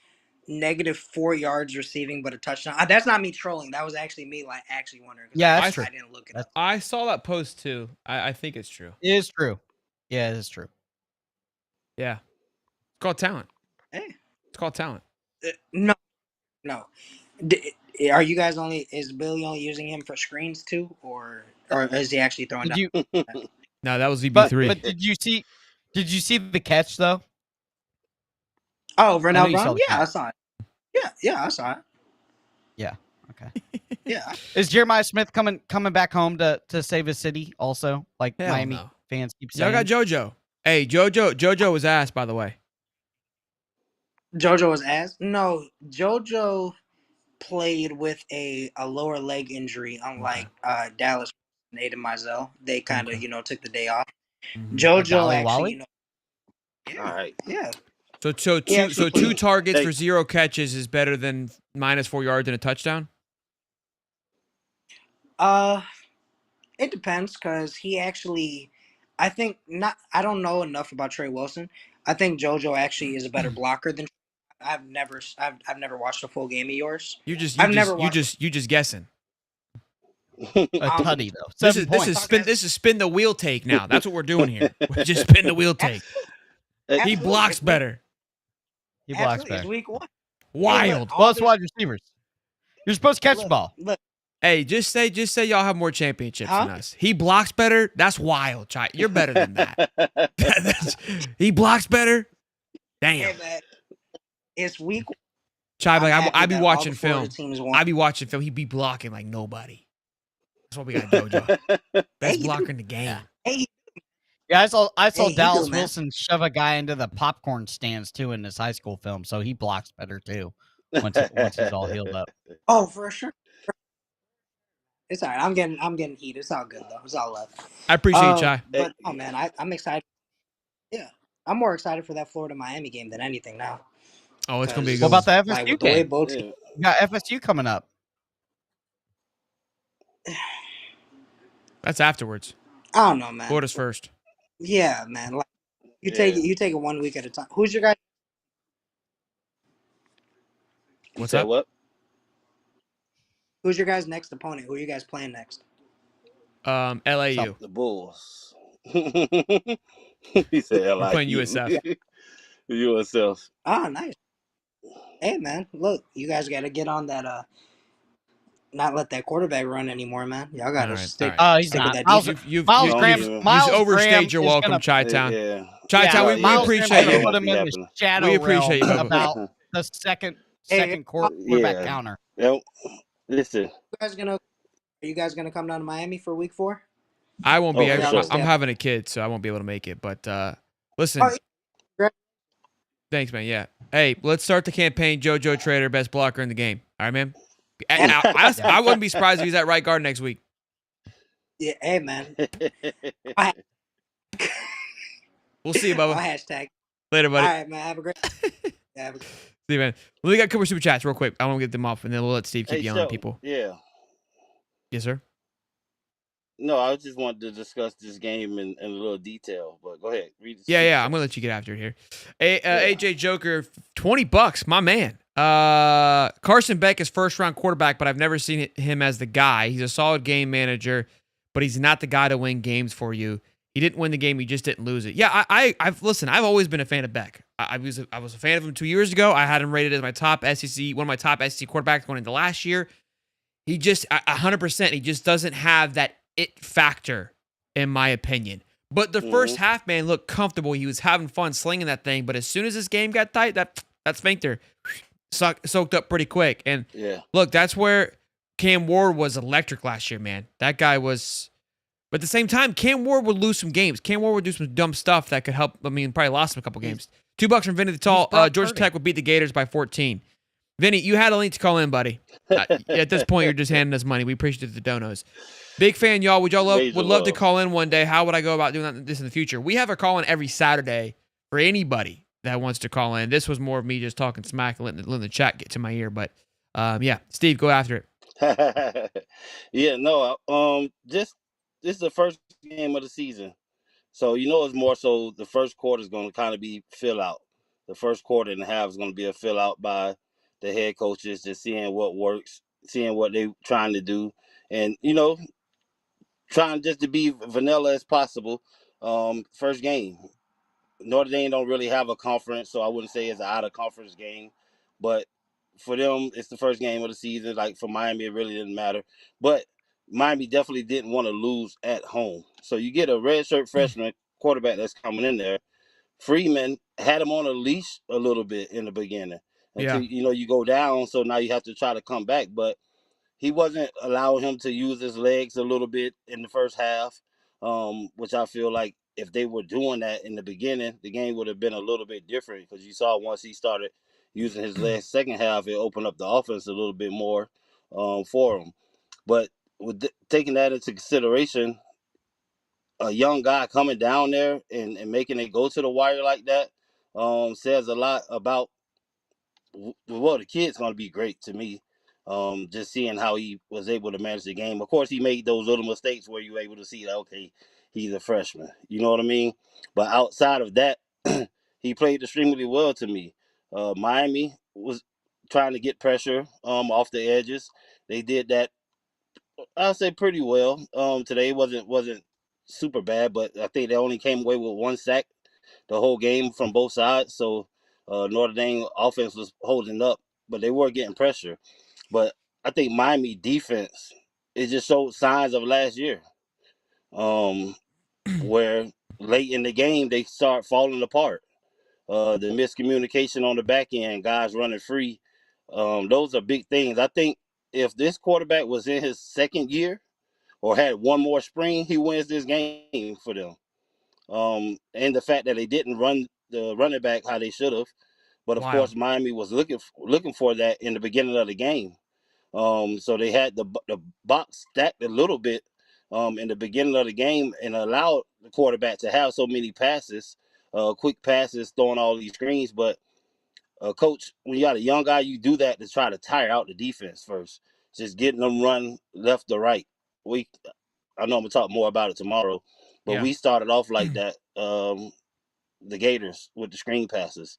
[SPEAKER 3] -4 yards receiving but a touchdown? That's not me trolling. That was actually me actually wondering.
[SPEAKER 2] Yeah, that's true.
[SPEAKER 3] I didn't look it up.
[SPEAKER 1] I saw that post too. I think it's true.
[SPEAKER 2] It is true. Yeah, it is true.
[SPEAKER 1] Yeah, it's called talent.
[SPEAKER 3] Hey.
[SPEAKER 1] It's called talent.
[SPEAKER 3] No. Are you guys is Billy only using him for screens too, or is he actually throwing?
[SPEAKER 1] No, that was VB3.
[SPEAKER 2] But did you see the catch though?
[SPEAKER 3] Oh, Vernell Brown? Yeah, I saw it. Yeah, I saw it.
[SPEAKER 2] Yeah. Okay.
[SPEAKER 3] Yeah.
[SPEAKER 2] Is Jeremiah Smith coming back home to save his city also? Like
[SPEAKER 1] Hell
[SPEAKER 2] Miami
[SPEAKER 1] no.
[SPEAKER 2] fans keep
[SPEAKER 1] Y'all
[SPEAKER 2] saying.
[SPEAKER 1] got JoJo. Hey, JoJo was ass, by the way.
[SPEAKER 3] JoJo was ass? No, JoJo played with a lower leg injury, unlike Dallas and Aiden Mizell. They kind of, took the day off. JoJo actually,
[SPEAKER 4] All right.
[SPEAKER 3] Yeah.
[SPEAKER 1] So two targets for 0 catches is better than -4 yards and a touchdown?
[SPEAKER 3] It depends, because he actually, I think not. I don't know enough about Trey Wilson. I think JoJo actually is a better blocker than. I've never watched a full game of yours.
[SPEAKER 1] You just guessing.
[SPEAKER 2] A tutty though.
[SPEAKER 1] This is spin the wheel take now. That's what we're doing here. We just spin the wheel take. He blocks better.
[SPEAKER 2] He blocks better.
[SPEAKER 3] It's week 1.
[SPEAKER 1] Wild.
[SPEAKER 2] Well, it's wide receivers. You're supposed to catch the ball.
[SPEAKER 3] Look.
[SPEAKER 1] Hey, just say y'all have more championships than us. He blocks better. That's wild, Chai. You're better than that. He blocks better. Damn.
[SPEAKER 3] Hey, man, it's week 1.
[SPEAKER 1] Chai, like I be watching film. I be watching film. He be blocking like nobody. That's what we got, JoJo. Best blocker in the game.
[SPEAKER 2] Yeah, I saw Dallas Wilson shove a guy into the popcorn stands too in his high school film, so he blocks better too. Once he's all healed up.
[SPEAKER 3] Oh, for sure. It's all right. I'm getting heat. It's all good though. It's all love.
[SPEAKER 1] I appreciate you, Chai.
[SPEAKER 3] But oh man, I'm excited. Yeah, I'm more excited for that Florida Miami game than anything now.
[SPEAKER 1] Oh, it's gonna be a good
[SPEAKER 2] What about the
[SPEAKER 3] Like,
[SPEAKER 2] FSU game? You got FSU coming up.
[SPEAKER 1] That's afterwards.
[SPEAKER 3] I don't know, man.
[SPEAKER 1] Florida's first.
[SPEAKER 3] Yeah, man. Like, you take it 1 week at a time. Who's your guy?
[SPEAKER 1] What's up?
[SPEAKER 4] What?
[SPEAKER 3] Who's your guys' next opponent? Who are you guys playing next?
[SPEAKER 1] LAU.
[SPEAKER 4] The Bulls. He said LAU.
[SPEAKER 1] We're playing USF.
[SPEAKER 4] USF.
[SPEAKER 3] Oh, nice. Hey, man. Look, you guys got to get on that. Not let that quarterback run anymore, man. Y'all got to stick.
[SPEAKER 2] He's
[SPEAKER 3] stick
[SPEAKER 2] not.
[SPEAKER 3] with that
[SPEAKER 1] You've
[SPEAKER 2] overstayed
[SPEAKER 1] your welcome, Chi-Town.
[SPEAKER 4] Yeah.
[SPEAKER 1] Chi-Town, we appreciate you.
[SPEAKER 2] Put him in the shadow
[SPEAKER 1] we appreciate you,
[SPEAKER 2] about the second quarterback counter.
[SPEAKER 4] Yep. Listen.
[SPEAKER 3] Are you guys gonna come down to Miami for week 4?
[SPEAKER 1] I won't be.
[SPEAKER 4] Sure.
[SPEAKER 1] I'm having a kid, so I won't be able to make it. But listen. Thanks, man. Yeah. Hey, let's start the campaign. JoJo Trader, best blocker in the game. All right, man. I wouldn't be surprised if he's at right guard next week.
[SPEAKER 3] Yeah. Hey, man.
[SPEAKER 1] We'll see you, Bubba.
[SPEAKER 3] Hashtag.
[SPEAKER 1] Later, buddy.
[SPEAKER 3] All right, man. Have a great. See
[SPEAKER 1] you, man. We got a couple super chats real quick. I want to get them off, and then we'll let Steve keep yelling at people.
[SPEAKER 4] Yeah.
[SPEAKER 1] Yes, sir.
[SPEAKER 4] No, I just wanted to discuss this game in a little detail, but go ahead. Read
[SPEAKER 1] Yeah. I'm gonna let you get after it here. AJ Joker, $20, my man. Carson Beck is first-round quarterback, but I've never seen him as the guy. He's a solid game manager, but he's not the guy to win games for you. He didn't win the game. He just didn't lose it. Yeah, I've always been a fan of Beck. I was a fan of him 2 years ago. I had him rated as my top SEC, one of my top SEC quarterbacks going into last year. He just 100%. He just doesn't have that it factor, in my opinion. But the first half, man, looked comfortable. He was having fun slinging that thing. But as soon as this game got tight, that sphincter soaked up pretty quick. And look, that's where Cam Ward was electric last year, man. That guy was. But at the same time, Cam Ward would lose some games. Cam Ward would do some dumb stuff that could help. I mean, probably lost him a couple games. $2 from Vinny the Tall. Georgia Tech would beat the Gators by 14. Vinny, you had a link to call in, buddy. At this point, you're just handing us money. We appreciate the donos. Big fan, y'all. Would love to call in one day? How would I go about doing this in the future? We have a call in every Saturday for anybody that wants to call in. This was more of me just talking smack and letting the chat get to my ear. But yeah, Steve, go after
[SPEAKER 4] it. This is the first game of the season, so it's more so the first quarter is going to kind of be fill out. The first quarter and a half is going to be a fill out by the head coaches, just seeing what works, seeing what they're trying to do, and trying just to be vanilla as possible. First game. Notre Dame don't really have a conference, so I wouldn't say it's an out-of-conference game. But for them, it's the first game of the season. Like for Miami, it really didn't matter. But Miami definitely didn't want to lose at home. So you get a redshirt freshman quarterback that's coming in there. Freeman had him on a leash a little bit in the beginning. until you go down. So now you have to try to come back, but he wasn't allowing him to use his legs a little bit in the first half, which I feel like if they were doing that in the beginning, the game would have been a little bit different, because you saw once he started using his legs second half, it opened up the offense a little bit more for him. But with taking that into consideration, a young guy coming down there and making it go to the wire like that says a lot about, well, the kid's going to be great to me. Just seeing how he was able to manage the game. Of course, he made those little mistakes where you were able to see that, okay, he's a freshman. You know what I mean? But outside of that, he played extremely well to me. Miami was trying to get pressure off the edges. They did that, I'll say, pretty well. Today wasn't super bad, but I think they only came away with one sack the whole game from both sides. So Notre Dame offense was holding up, but they were getting pressure. But I think Miami defense, it just showed signs of last year, where late in the game they start falling apart. The miscommunication on the back end, guys running free, those are big things. I think if this quarterback was in his second year or had one more spring, he wins this game for them. And the fact that they didn't run the running back how they should have, but of course Miami was looking for that in the beginning of the game. So they had the box stacked a little bit in the beginning of the game and allowed the quarterback to have so many passes, quick passes, throwing all these screens. But coach, when you got a young guy, you do that to try to tire out the defense first, just getting them run left to right. I know I'm gonna talk more about it tomorrow, but we started off like that. The Gators with the screen passes,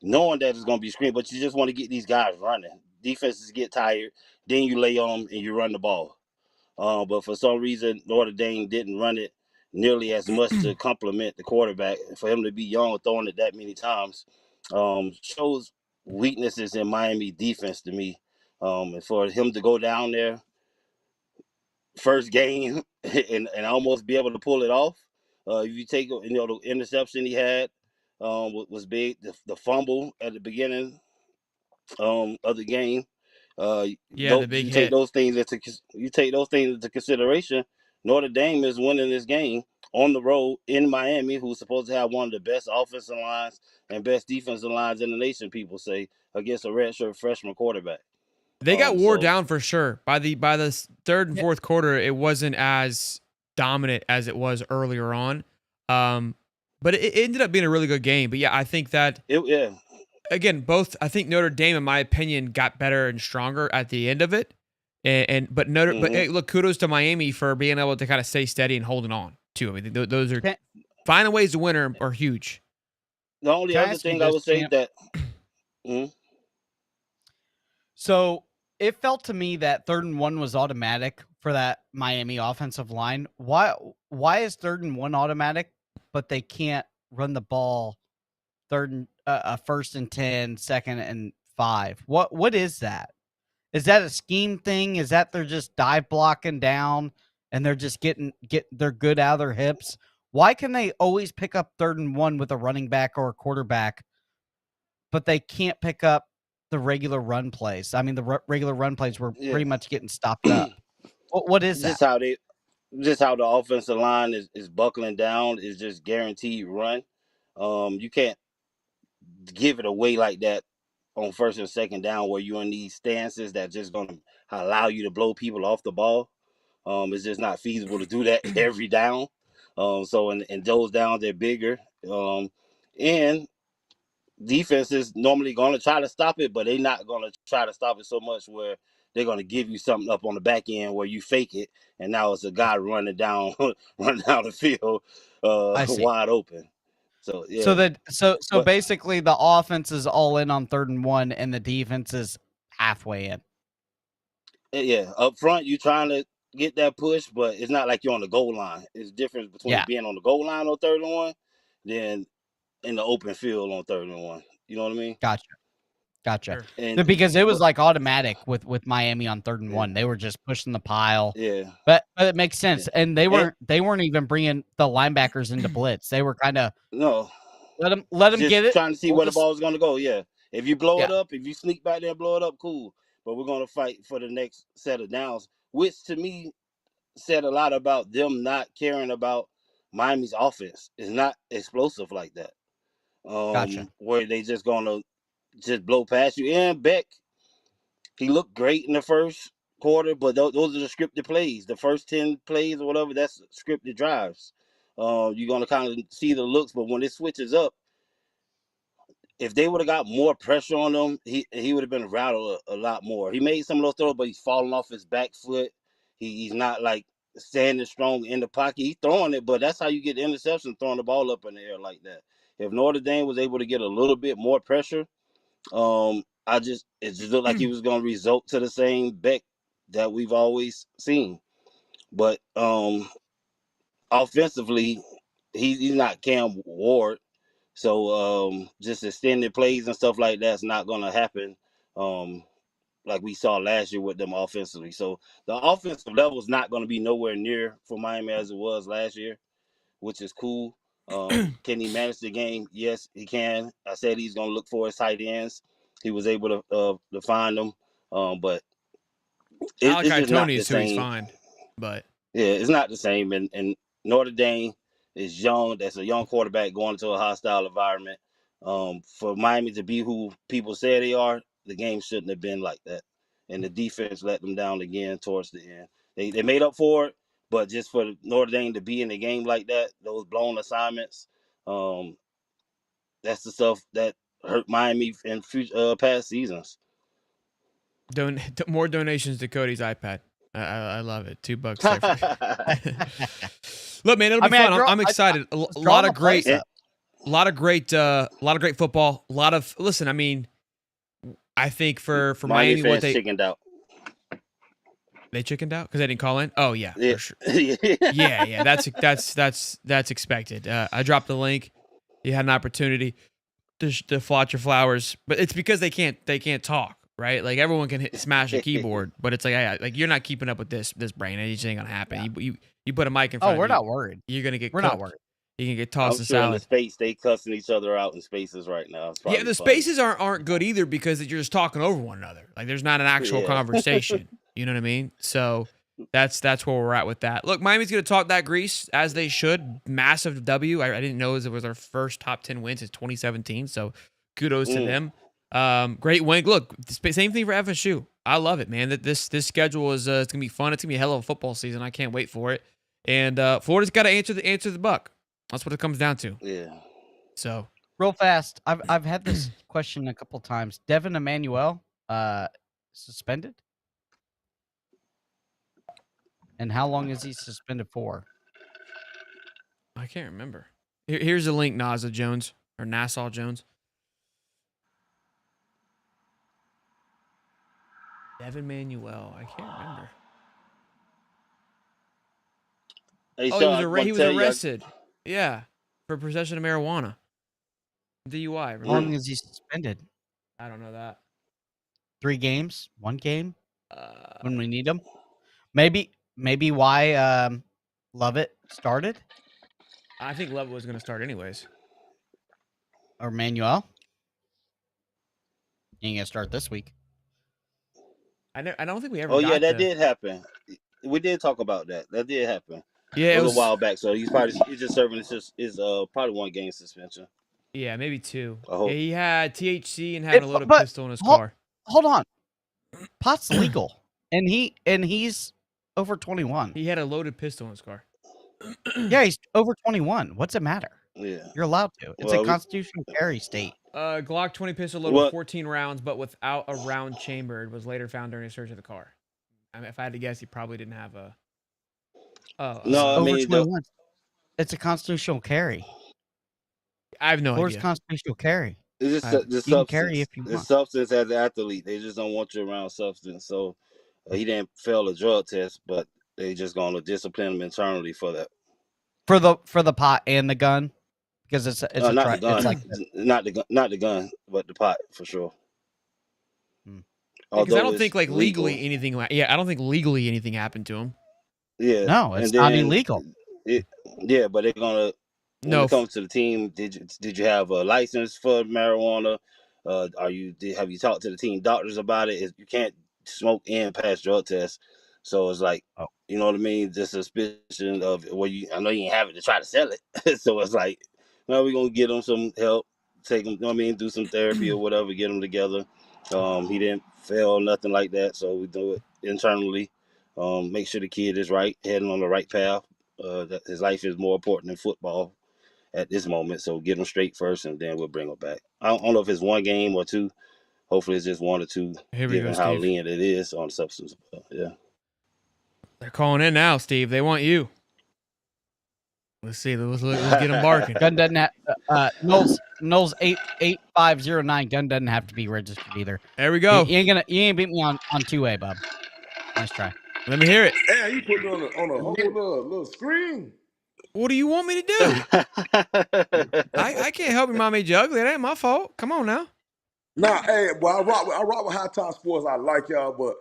[SPEAKER 4] knowing that it's going to be screen, but you just want to get these guys running. Defenses get tired, then you lay on them and you run the ball. But for some reason, Notre Dame didn't run it nearly as much to complement the quarterback. For him to be young and throwing it that many times shows weaknesses in Miami defense to me. And for him to go down there first game and almost be able to pull it off, if you take the interception he had was big. The fumble at the beginning of the game.
[SPEAKER 1] The big
[SPEAKER 4] you
[SPEAKER 1] hit.
[SPEAKER 4] take those things into consideration. Notre Dame is winning this game on the road in Miami, who's supposed to have one of the best offensive lines and best defensive lines in the nation, people say, against a redshirt freshman quarterback.
[SPEAKER 1] They got wore down for sure. By the third and fourth quarter, it wasn't as dominant as it was earlier on. But it ended up being a really good game. But yeah, I think that again, I think Notre Dame, in my opinion, got better and stronger at the end of it. But hey, look, kudos to Miami for being able to kind of stay steady and holding on too. I mean, those are finding ways to win are huge.
[SPEAKER 4] The only other thing I would say that.
[SPEAKER 2] So it felt to me that 3rd and 1 was automatic for that Miami offensive line. Why is 3rd and 1 automatic, but they can't run the ball 1st and 10, 2nd and 5? What is that? Is that a scheme thing? Is that they're just dive blocking down and they're just they're good out of their hips? Why can they always pick up 3rd and 1 with a running back or a quarterback, but they can't pick up the regular run plays? I mean, the regular run plays were pretty much getting stopped up. What is that?
[SPEAKER 4] Just how the offensive line is buckling down, is just guaranteed run. You can't give it away like that on 1st and 2nd down, where you're in these stances that just going to allow you to blow people off the ball. It's just not feasible to do that every down. So in those downs, they're bigger. And defense is normally going to try to stop it, but they're not going to try to stop it so much where they're going to give you something up on the back end where you fake it, and now it's a guy running down the field wide open. So yeah.
[SPEAKER 2] So basically the offense is all in on 3rd and 1 and the defense is halfway in.
[SPEAKER 4] Yeah, up front you're trying to get that push, but it's not like you're on the goal line. It's different between being on the goal line on 3rd and 1 than in the open field on 3rd and 1. You know what I mean?
[SPEAKER 2] Gotcha. Sure. Because it was like automatic with Miami on 3rd and 1. They were just pushing the pile.
[SPEAKER 4] Yeah.
[SPEAKER 2] But it makes sense. Yeah. And they weren't even bringing the linebackers into blitz. They were kind of let them get it.
[SPEAKER 4] Trying to see where the ball was going to go. Yeah. If you blow it up, if you sneak back there and blow it up, cool. But we're going to fight for the next set of downs, which to me said a lot about them not caring about Miami's offense. It's not explosive like that.
[SPEAKER 2] Gotcha.
[SPEAKER 4] Where they just going to just blow past you. And Beck, he looked great in the first quarter, but those are the scripted plays. The first 10 plays or whatever, that's scripted drives. You're going to kind of see the looks, but when it switches up, if they would have got more pressure on him, he would have been rattled a lot more. He made some of those throws, but he's falling off his back foot. He's not like standing strong in the pocket. He's throwing it, but that's how you get the interception, throwing the ball up in the air like that. If Notre Dame was able to get a little bit more pressure, it just looked like he was going to result to the same Beck that we've always seen. But offensively, he's not Cam Ward. So just extended plays and stuff like that's not going to happen like we saw last year with them offensively. So the offensive level is not going to be nowhere near for Miami as it was last year, which is cool. Can he manage the game? Yes, he can. I said he's going to look for his tight ends. He was able to find them, but it's just not the same.
[SPEAKER 1] He's fine, but
[SPEAKER 4] yeah, it's not the same. And Notre Dame is young. That's a young quarterback going into a hostile environment. For Miami to be who people say they are, the game shouldn't have been like that. And the defense let them down again towards the end. They made up for it, but just for Notre Dame to be in the game like that, those blown assignments, that's the stuff that hurt Miami in past seasons.
[SPEAKER 1] More donations to Cody's iPad. I love it. $2 there. Look, man, it'll be fun. I'm excited. A lot of great football. Listen. I mean, I think for Miami, what they
[SPEAKER 4] chickened out.
[SPEAKER 1] They chickened out because they didn't call in. Oh yeah,
[SPEAKER 4] yeah.
[SPEAKER 1] for sure. yeah. That's expected. I dropped the link. You had an opportunity to flaunt your flowers, but it's because they can't talk. Right, like everyone can smash a keyboard, but it's like you're not keeping up with this brain. It just ain't gonna happen. Yeah. You put a mic in front.
[SPEAKER 2] We're not worried.
[SPEAKER 1] You're gonna get.
[SPEAKER 2] We're
[SPEAKER 1] cooked.
[SPEAKER 2] not worried.
[SPEAKER 1] You can get tossed
[SPEAKER 4] in
[SPEAKER 1] salad.
[SPEAKER 4] In the space, they cussing each other out in spaces right now.
[SPEAKER 1] Yeah, the spaces aren't good either because you're just talking over one another. Like there's not an actual conversation. You know what I mean? So that's where we're at with that. Look, Miami's gonna talk that grease as they should. Massive W. I didn't know it was our first top 10 wins since 2017. So kudos to them. Great win. Look, same thing for FSU. I love it, man. That this schedule is it's gonna be fun. It's gonna be a hell of a football season. I can't wait for it. And Florida's got to answer the buck. That's what it comes down to.
[SPEAKER 4] Yeah.
[SPEAKER 1] So
[SPEAKER 2] real fast, I've had this question a couple times. Devin Emmanuel, suspended, and how long is he suspended for?
[SPEAKER 1] I can't remember. Here's a link, Nassau Jones. Devin Manuel. I can't remember. He was arrested. Yeah. For possession of marijuana. DUI. Remember?
[SPEAKER 2] How long is he suspended?
[SPEAKER 1] I don't know that.
[SPEAKER 2] 3 games? 1 game? When we need him? Maybe why Lovett started?
[SPEAKER 1] I think Lovett was going to start anyways.
[SPEAKER 2] Or Manuel? He ain't going to start this week.
[SPEAKER 1] I don't think we ever.
[SPEAKER 4] Oh yeah, that did happen. We did talk about that. That did happen.
[SPEAKER 1] Yeah,
[SPEAKER 4] it was a while back. So he's just serving his probably 1 game suspension.
[SPEAKER 1] Yeah, maybe 2.
[SPEAKER 4] I hope.
[SPEAKER 1] Yeah, he had THC and having a loaded pistol in his car.
[SPEAKER 2] Hold on, pot's legal, and he's over 21.
[SPEAKER 1] He had a loaded pistol in his car.
[SPEAKER 2] Yeah, he's over 21. What's it matter?
[SPEAKER 4] Yeah,
[SPEAKER 2] you're allowed to. It's a constitutional carry state.
[SPEAKER 1] Glock 20 pistol loaded with 14 rounds, but without a round chambered, was later found during a search of the car. I mean, if I had to guess, he probably didn't have a.
[SPEAKER 4] No, I mean,
[SPEAKER 2] it's a constitutional carry.
[SPEAKER 1] I have no
[SPEAKER 2] Florida's
[SPEAKER 1] idea.
[SPEAKER 2] constitutional carry.
[SPEAKER 4] It's just the substance.
[SPEAKER 2] Carry if you want.
[SPEAKER 4] The substance as an athlete, they just don't want you around substance. So he didn't fail a drug test, but they just gonna discipline him internally for that.
[SPEAKER 2] For the pot and the gun. Because it's
[SPEAKER 4] not the gun. It's like not the gun, but the pot for sure.
[SPEAKER 1] Because I don't think legally anything. Yeah, I don't think legally anything happened to him.
[SPEAKER 4] Yeah,
[SPEAKER 2] no, it's not illegal.
[SPEAKER 4] Yeah, but they're gonna. When it comes to the team, did you have a license for marijuana? Have you talked to the team doctors about it? You can't smoke and pass drug tests, so it's like, you know what I mean? Just suspicion of I know you ain't have it to try to sell it, so it's like, no, we're gonna get them some help, take them, you know what I mean, do some therapy or whatever, get them together. He didn't fail, nothing like that, so we do it internally. Make sure the kid is right, heading on the right path. That his life is more important than football at this moment, so get him straight first, and then we'll bring him back. I don't know if it's one game or two. Hopefully, it's just one or two, given how lenient it is on substance. Yeah.
[SPEAKER 1] They're calling in now, Steve. They want you. Let's see. Let's get them barking.
[SPEAKER 2] Gun doesn't have Knowles 88509. Gun doesn't have to be registered either.
[SPEAKER 1] There we go.
[SPEAKER 2] You ain't beat me on 2A, Bob. Nice try.
[SPEAKER 1] Let me hear it.
[SPEAKER 6] Yeah, you put it on a whole little screen.
[SPEAKER 1] What do you want me to do? I can't help your mom made you ugly. That ain't my fault. Come on now.
[SPEAKER 6] Nah, hey, well, I rock with High Time Sports. I like y'all, but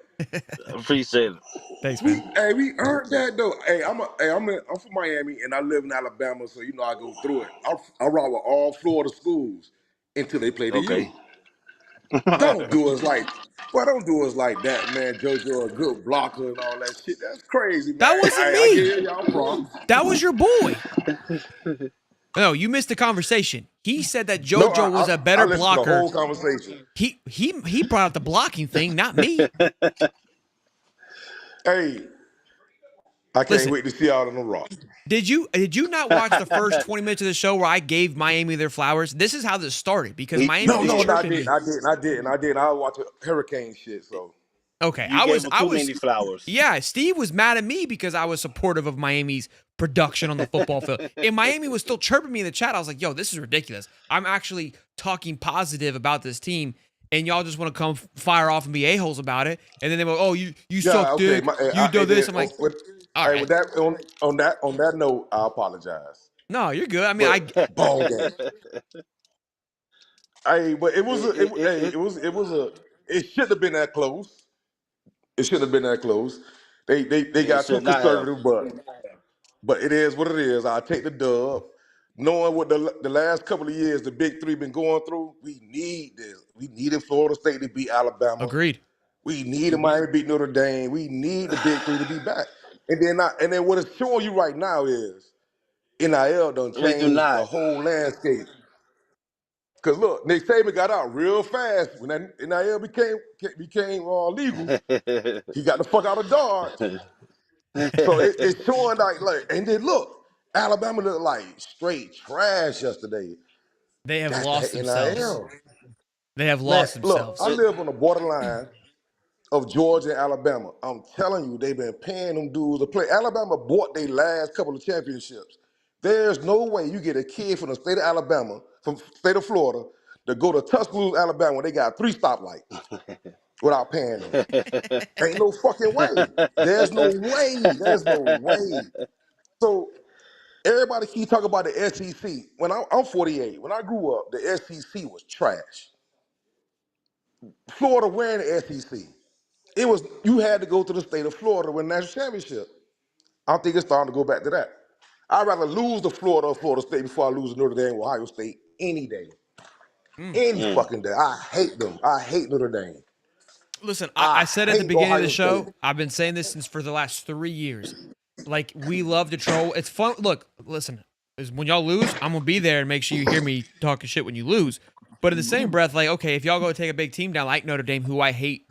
[SPEAKER 4] appreciate it.
[SPEAKER 1] Thanks, man.
[SPEAKER 6] We earned that though. Hey, I'm from Miami and I live in Alabama, so you know I go through it. I rock with all Florida schools until they play the U. Don't do us like that, man. JoJo, a good blocker and all that shit. That's crazy, man.
[SPEAKER 1] That wasn't me.
[SPEAKER 6] I give y'all props.
[SPEAKER 1] That was your boy. No, you missed the conversation. He said that JoJo was a better blocker.
[SPEAKER 6] The whole conversation.
[SPEAKER 1] He brought up the blocking thing, not me.
[SPEAKER 6] Hey, I can't wait to see y'all on the Rock.
[SPEAKER 1] Did you not watch the first 20 minutes of the show where I gave Miami their flowers? This is how this started because Miami was chirping me.
[SPEAKER 6] I didn't. I was watching hurricane shit, so.
[SPEAKER 1] Okay,
[SPEAKER 4] I was too many flowers.
[SPEAKER 1] Yeah, Steve was mad at me because I was supportive of Miami's production on the football field. And Miami was still chirping me in the chat. I was like, yo, this is ridiculous. I'm actually talking positive about this team, and y'all just want to come fire off and be a-holes about it. And then they go, oh, you suck dick. You do this. I'm like, all right.
[SPEAKER 6] With that, on that note, I apologize.
[SPEAKER 1] No, you're good. I mean,
[SPEAKER 6] ball game. Hey, but it shouldn't have been that close. It shouldn't have been that close. They got too conservative, but it is what it is. I'll take the dub. Knowing what the last couple of years the Big Three been going through, we need this. We needed Florida State to beat Alabama.
[SPEAKER 1] Agreed.
[SPEAKER 6] We needed Miami to beat Notre Dame. We need the Big Three to be back. And then what it's showing you right now is NIL done changed the whole landscape. Because look, Nick Saban got out real fast when that NIL became legal. He got the fuck out of Dodge. So it's showing like, and then look, Alabama looked like straight trash yesterday.
[SPEAKER 1] They have lost themselves. They have lost themselves.
[SPEAKER 6] Look, I live on the borderline of Georgia and Alabama. I'm telling you, they've been paying them dudes to play. Alabama bought their last couple of championships. There's no way you get a kid from the state of Alabama, from the state of Florida, to go to Tuscaloosa, Alabama, when they got 3 stoplights without paying them. Ain't no fucking way. There's no way. There's no way. So everybody keep talking about the SEC. When I'm 48. When I grew up, the SEC was trash. Florida wearing the SEC. You had to go to the state of Florida to win the national championship. I think it's starting to go back to that. I'd rather lose to Florida or Florida State before I lose to Notre Dame or Ohio State any day. Any fucking day. I hate them. I hate Notre Dame.
[SPEAKER 1] Listen, I said at the beginning of the show, I've been saying this since for the last 3 years. Like, we love to troll. It's fun. Look, listen, when y'all lose, I'm going to be there and make sure you hear me talking shit when you lose. But in the same breath, like, okay, if y'all go take a big team down like Notre Dame, who I hate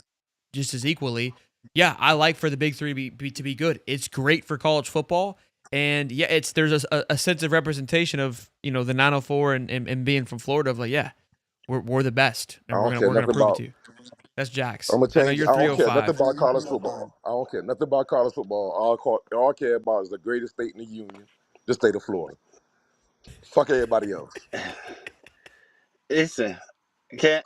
[SPEAKER 1] just as equally, yeah, I like for the Big Three to be good. It's great for college football. And, yeah, there's a sense of representation of, the 904 and being from Florida of like, yeah, we're the best. And we're going to prove it to you. That's Jax.
[SPEAKER 6] I'm gonna change. I don't care nothing about college football. I don't care nothing about college football. All I care about is the greatest state in the union, the state of Florida. Fuck everybody else.
[SPEAKER 4] Listen, you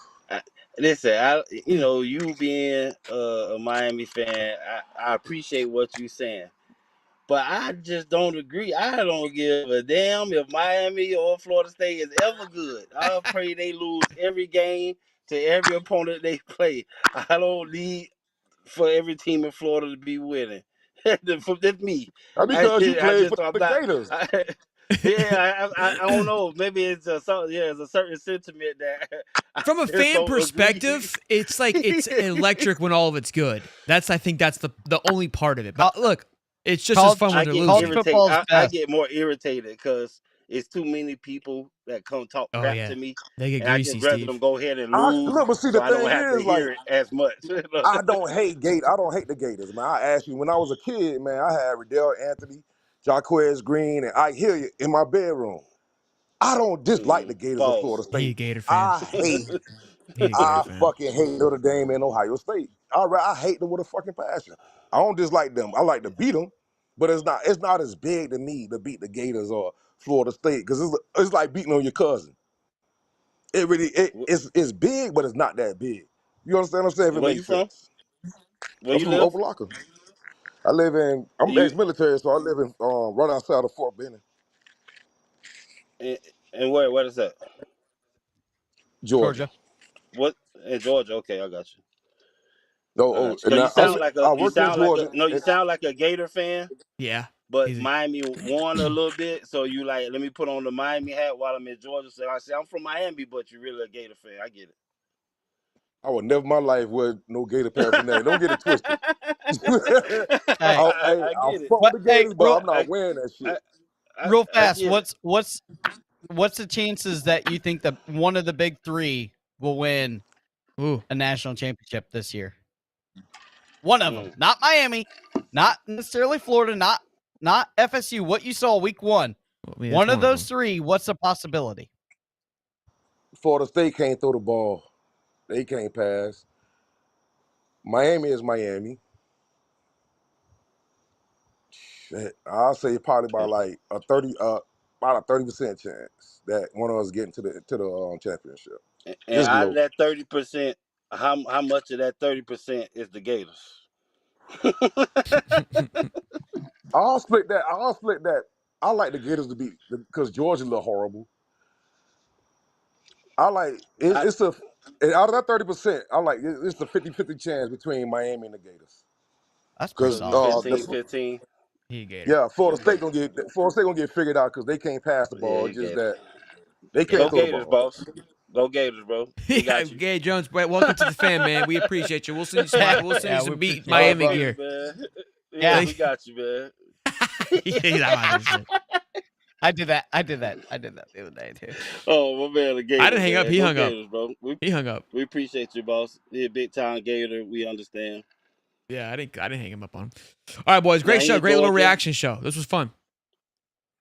[SPEAKER 4] being a Miami fan, I appreciate what you're saying, but I just don't agree. I don't give a damn if Miami or Florida State is ever good. I pray they lose every game to every opponent they play. I don't need for every team in Florida to be winning. That's me.
[SPEAKER 6] Because you played for the Gators.
[SPEAKER 4] Yeah, I don't know. Maybe it's it's a certain sentiment that I
[SPEAKER 1] From a
[SPEAKER 4] just
[SPEAKER 1] fan
[SPEAKER 4] don't agree.
[SPEAKER 1] perspective, it's like it's electric when all of it's good. I think that's the only part of it. But look, it's just as fun when
[SPEAKER 4] I
[SPEAKER 1] they're
[SPEAKER 4] get
[SPEAKER 1] losing.
[SPEAKER 4] irritated.
[SPEAKER 2] Football's
[SPEAKER 4] I
[SPEAKER 2] best.
[SPEAKER 4] get more irritated because it's too many people that come talk
[SPEAKER 1] Oh
[SPEAKER 4] crap
[SPEAKER 1] yeah,
[SPEAKER 4] to me,
[SPEAKER 1] they get
[SPEAKER 4] and I
[SPEAKER 1] greasy,
[SPEAKER 4] just rather
[SPEAKER 1] Steve.
[SPEAKER 4] them go ahead and
[SPEAKER 6] I
[SPEAKER 4] lose,
[SPEAKER 6] look, but see,
[SPEAKER 4] so
[SPEAKER 6] the
[SPEAKER 4] I don't
[SPEAKER 6] thing
[SPEAKER 4] have to
[SPEAKER 6] is, like,
[SPEAKER 4] hear it as much.
[SPEAKER 6] I don't hate the Gators, man. I ask you, when I was a kid, man, I had Riddell Anthony, Jaquez Green, and Ike Hilliard in my bedroom. I don't dislike the Gators of Florida
[SPEAKER 4] False.
[SPEAKER 1] He a
[SPEAKER 6] State.
[SPEAKER 1] Gator fan.
[SPEAKER 6] I hate,
[SPEAKER 1] He a Gator
[SPEAKER 6] I
[SPEAKER 1] fan.
[SPEAKER 6] fucking hate Notre Dame and Ohio State. All right, I hate them with a fucking passion. I don't dislike them. I like to beat them, but it's not as big to me to beat the Gators or Florida State because it's like beating on your cousin. It really it's big, but it's not that big. You understand what I'm saying? If it
[SPEAKER 4] Where you
[SPEAKER 6] makes
[SPEAKER 4] from?
[SPEAKER 6] sense.
[SPEAKER 4] Where
[SPEAKER 6] I'm
[SPEAKER 4] you
[SPEAKER 6] from
[SPEAKER 4] live?
[SPEAKER 6] Opelika. I'm
[SPEAKER 4] You
[SPEAKER 6] ex-military, so I live in right outside of Fort Benning,
[SPEAKER 4] and, and where is that?
[SPEAKER 6] Georgia.
[SPEAKER 2] Georgia.
[SPEAKER 4] What in Georgia? Okay, I got you.
[SPEAKER 6] No,
[SPEAKER 4] I got you.
[SPEAKER 6] and
[SPEAKER 4] Cause
[SPEAKER 6] now I
[SPEAKER 4] you
[SPEAKER 6] work in
[SPEAKER 4] sound like a
[SPEAKER 6] Georgia.
[SPEAKER 4] no, you sound like a Gator fan.
[SPEAKER 1] Yeah,
[SPEAKER 4] But
[SPEAKER 1] he's a,
[SPEAKER 4] Miami won a little bit, so you like let me put on the Miami hat while I'm in Georgia. So I say I'm from Miami, but you're really a Gator fan. I get
[SPEAKER 6] I would never in my life wear no Gator paraphernalia. Don't get it twisted.
[SPEAKER 2] Hey,
[SPEAKER 4] I
[SPEAKER 6] I'll
[SPEAKER 4] get it.
[SPEAKER 6] fuck with
[SPEAKER 2] what?
[SPEAKER 6] the
[SPEAKER 2] Hey,
[SPEAKER 6] Gators, but
[SPEAKER 2] real
[SPEAKER 6] I'm not
[SPEAKER 4] I
[SPEAKER 6] wearing that
[SPEAKER 4] I
[SPEAKER 6] shit.
[SPEAKER 2] real
[SPEAKER 4] I
[SPEAKER 2] fast.
[SPEAKER 4] get it.
[SPEAKER 2] What's the chances that you think that one of the big three will win
[SPEAKER 1] ooh.
[SPEAKER 2] a national championship this year? One of them,
[SPEAKER 4] Mm.
[SPEAKER 2] not Miami, not necessarily Florida, not FSU. What you saw week one,
[SPEAKER 1] Well, I mean, that's
[SPEAKER 2] one of those
[SPEAKER 1] them.
[SPEAKER 2] three. What's the possibility?
[SPEAKER 6] Florida State can't throw the ball. They can't pass. Miami is Miami. Shit, I'll say probably by like about a 30% chance that one of us getting to the championship.
[SPEAKER 4] And
[SPEAKER 6] It's
[SPEAKER 4] out of
[SPEAKER 6] low.
[SPEAKER 4] that 30%, how much of that 30% is the Gators?
[SPEAKER 6] I'll split that. I like the Gators to beat because Georgia look horrible. I like
[SPEAKER 4] I,
[SPEAKER 6] it's a and out of that 30%, I like it's a 50-50 chance between Miami and the Gators.
[SPEAKER 2] That's pretty
[SPEAKER 6] Because
[SPEAKER 4] so
[SPEAKER 2] solid.
[SPEAKER 4] 15-15.
[SPEAKER 1] He a Gator.
[SPEAKER 6] yeah, Florida State gonna get figured out because they can't pass the
[SPEAKER 4] Yeah,
[SPEAKER 6] ball. It's
[SPEAKER 4] you
[SPEAKER 6] just
[SPEAKER 4] Gator.
[SPEAKER 6] that they
[SPEAKER 1] Yeah.
[SPEAKER 6] can't
[SPEAKER 4] Go
[SPEAKER 6] throw the
[SPEAKER 4] Gators,
[SPEAKER 6] ball.
[SPEAKER 4] boss. Go Gators, bro. We
[SPEAKER 1] Yeah,
[SPEAKER 4] got you.
[SPEAKER 1] Gay Jones, Brett. Welcome to the fan, man. We appreciate you. We'll send you some. We'll send
[SPEAKER 2] Yeah,
[SPEAKER 1] you
[SPEAKER 2] we
[SPEAKER 1] some beat
[SPEAKER 2] appreciate
[SPEAKER 4] All
[SPEAKER 2] it.
[SPEAKER 1] Miami
[SPEAKER 4] right,
[SPEAKER 1] gear.
[SPEAKER 4] man. Yeah,
[SPEAKER 2] Yeah.
[SPEAKER 4] we got you, man.
[SPEAKER 1] He's not about this shit.
[SPEAKER 2] I did that the other day too.
[SPEAKER 4] Oh, my man, the Gator.
[SPEAKER 1] I didn't hang up.
[SPEAKER 4] Man.
[SPEAKER 1] He
[SPEAKER 4] Go
[SPEAKER 1] hung up.
[SPEAKER 4] Gators, bro.
[SPEAKER 1] He hung up.
[SPEAKER 4] We appreciate you, boss. You're a big time Gator. We understand.
[SPEAKER 1] Yeah, I didn't hang him up on him. All right, boys.
[SPEAKER 4] Now
[SPEAKER 1] Great
[SPEAKER 4] he
[SPEAKER 1] show.
[SPEAKER 4] in
[SPEAKER 1] Great little
[SPEAKER 4] Georgia.
[SPEAKER 1] reaction show. This was fun.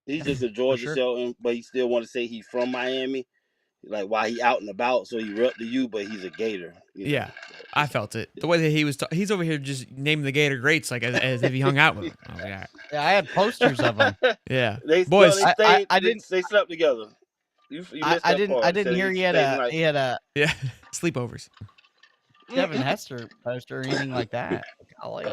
[SPEAKER 4] He's just a Georgia
[SPEAKER 2] sure.
[SPEAKER 4] Shelton, but he still want to say he's from Miami. Like while he out and about, so he rep to you, but he's a Gator. You know?
[SPEAKER 1] Yeah, I felt it. The way that he was, he's over here just naming the Gator greats like as if he hung out with them. Oh yeah,
[SPEAKER 2] Yeah, I had posters of them.
[SPEAKER 1] yeah.
[SPEAKER 4] They
[SPEAKER 1] Boys,
[SPEAKER 2] I didn't
[SPEAKER 4] They slept together. You missed that part.
[SPEAKER 2] I
[SPEAKER 4] He
[SPEAKER 2] didn't
[SPEAKER 4] said
[SPEAKER 2] hear
[SPEAKER 4] he
[SPEAKER 2] he had
[SPEAKER 4] stayed the night.
[SPEAKER 1] yeah, sleepovers.
[SPEAKER 2] Devin Hester poster or anything like that. Golly.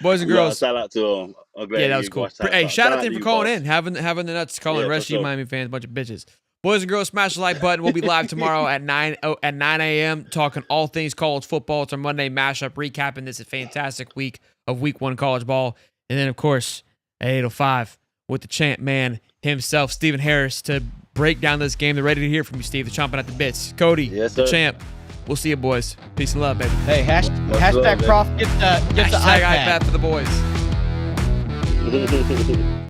[SPEAKER 1] Boys and
[SPEAKER 4] No,
[SPEAKER 1] girls.
[SPEAKER 4] shout out to him. I'm glad
[SPEAKER 1] Yeah, that
[SPEAKER 4] he
[SPEAKER 1] was cool.
[SPEAKER 4] watched.
[SPEAKER 1] Hey, shout out to him
[SPEAKER 4] you,
[SPEAKER 1] for calling
[SPEAKER 4] boss.
[SPEAKER 1] in, having the nuts calling
[SPEAKER 4] Yeah,
[SPEAKER 1] the rest
[SPEAKER 4] for
[SPEAKER 1] of you
[SPEAKER 4] sure.
[SPEAKER 1] Miami fans a bunch of bitches. Boys and girls, smash the like button. We'll be live tomorrow at 9 a.m. talking all things college football. It's our Monday mashup, recapping this fantastic week of Week 1 college ball. And then, of course, at 8:05 with the champ man himself, Stephen Harris, to break down this game. They're ready to hear from you, Steve. They're chomping at the bits. Cody,
[SPEAKER 4] Yes,
[SPEAKER 1] the
[SPEAKER 4] sir.
[SPEAKER 1] champ. We'll see you, boys. Peace and love, baby.
[SPEAKER 2] Hey,
[SPEAKER 4] Much
[SPEAKER 2] hashtag
[SPEAKER 4] love,
[SPEAKER 2] Prof get the
[SPEAKER 1] Hashtag
[SPEAKER 2] iPad.
[SPEAKER 1] iPad for the boys.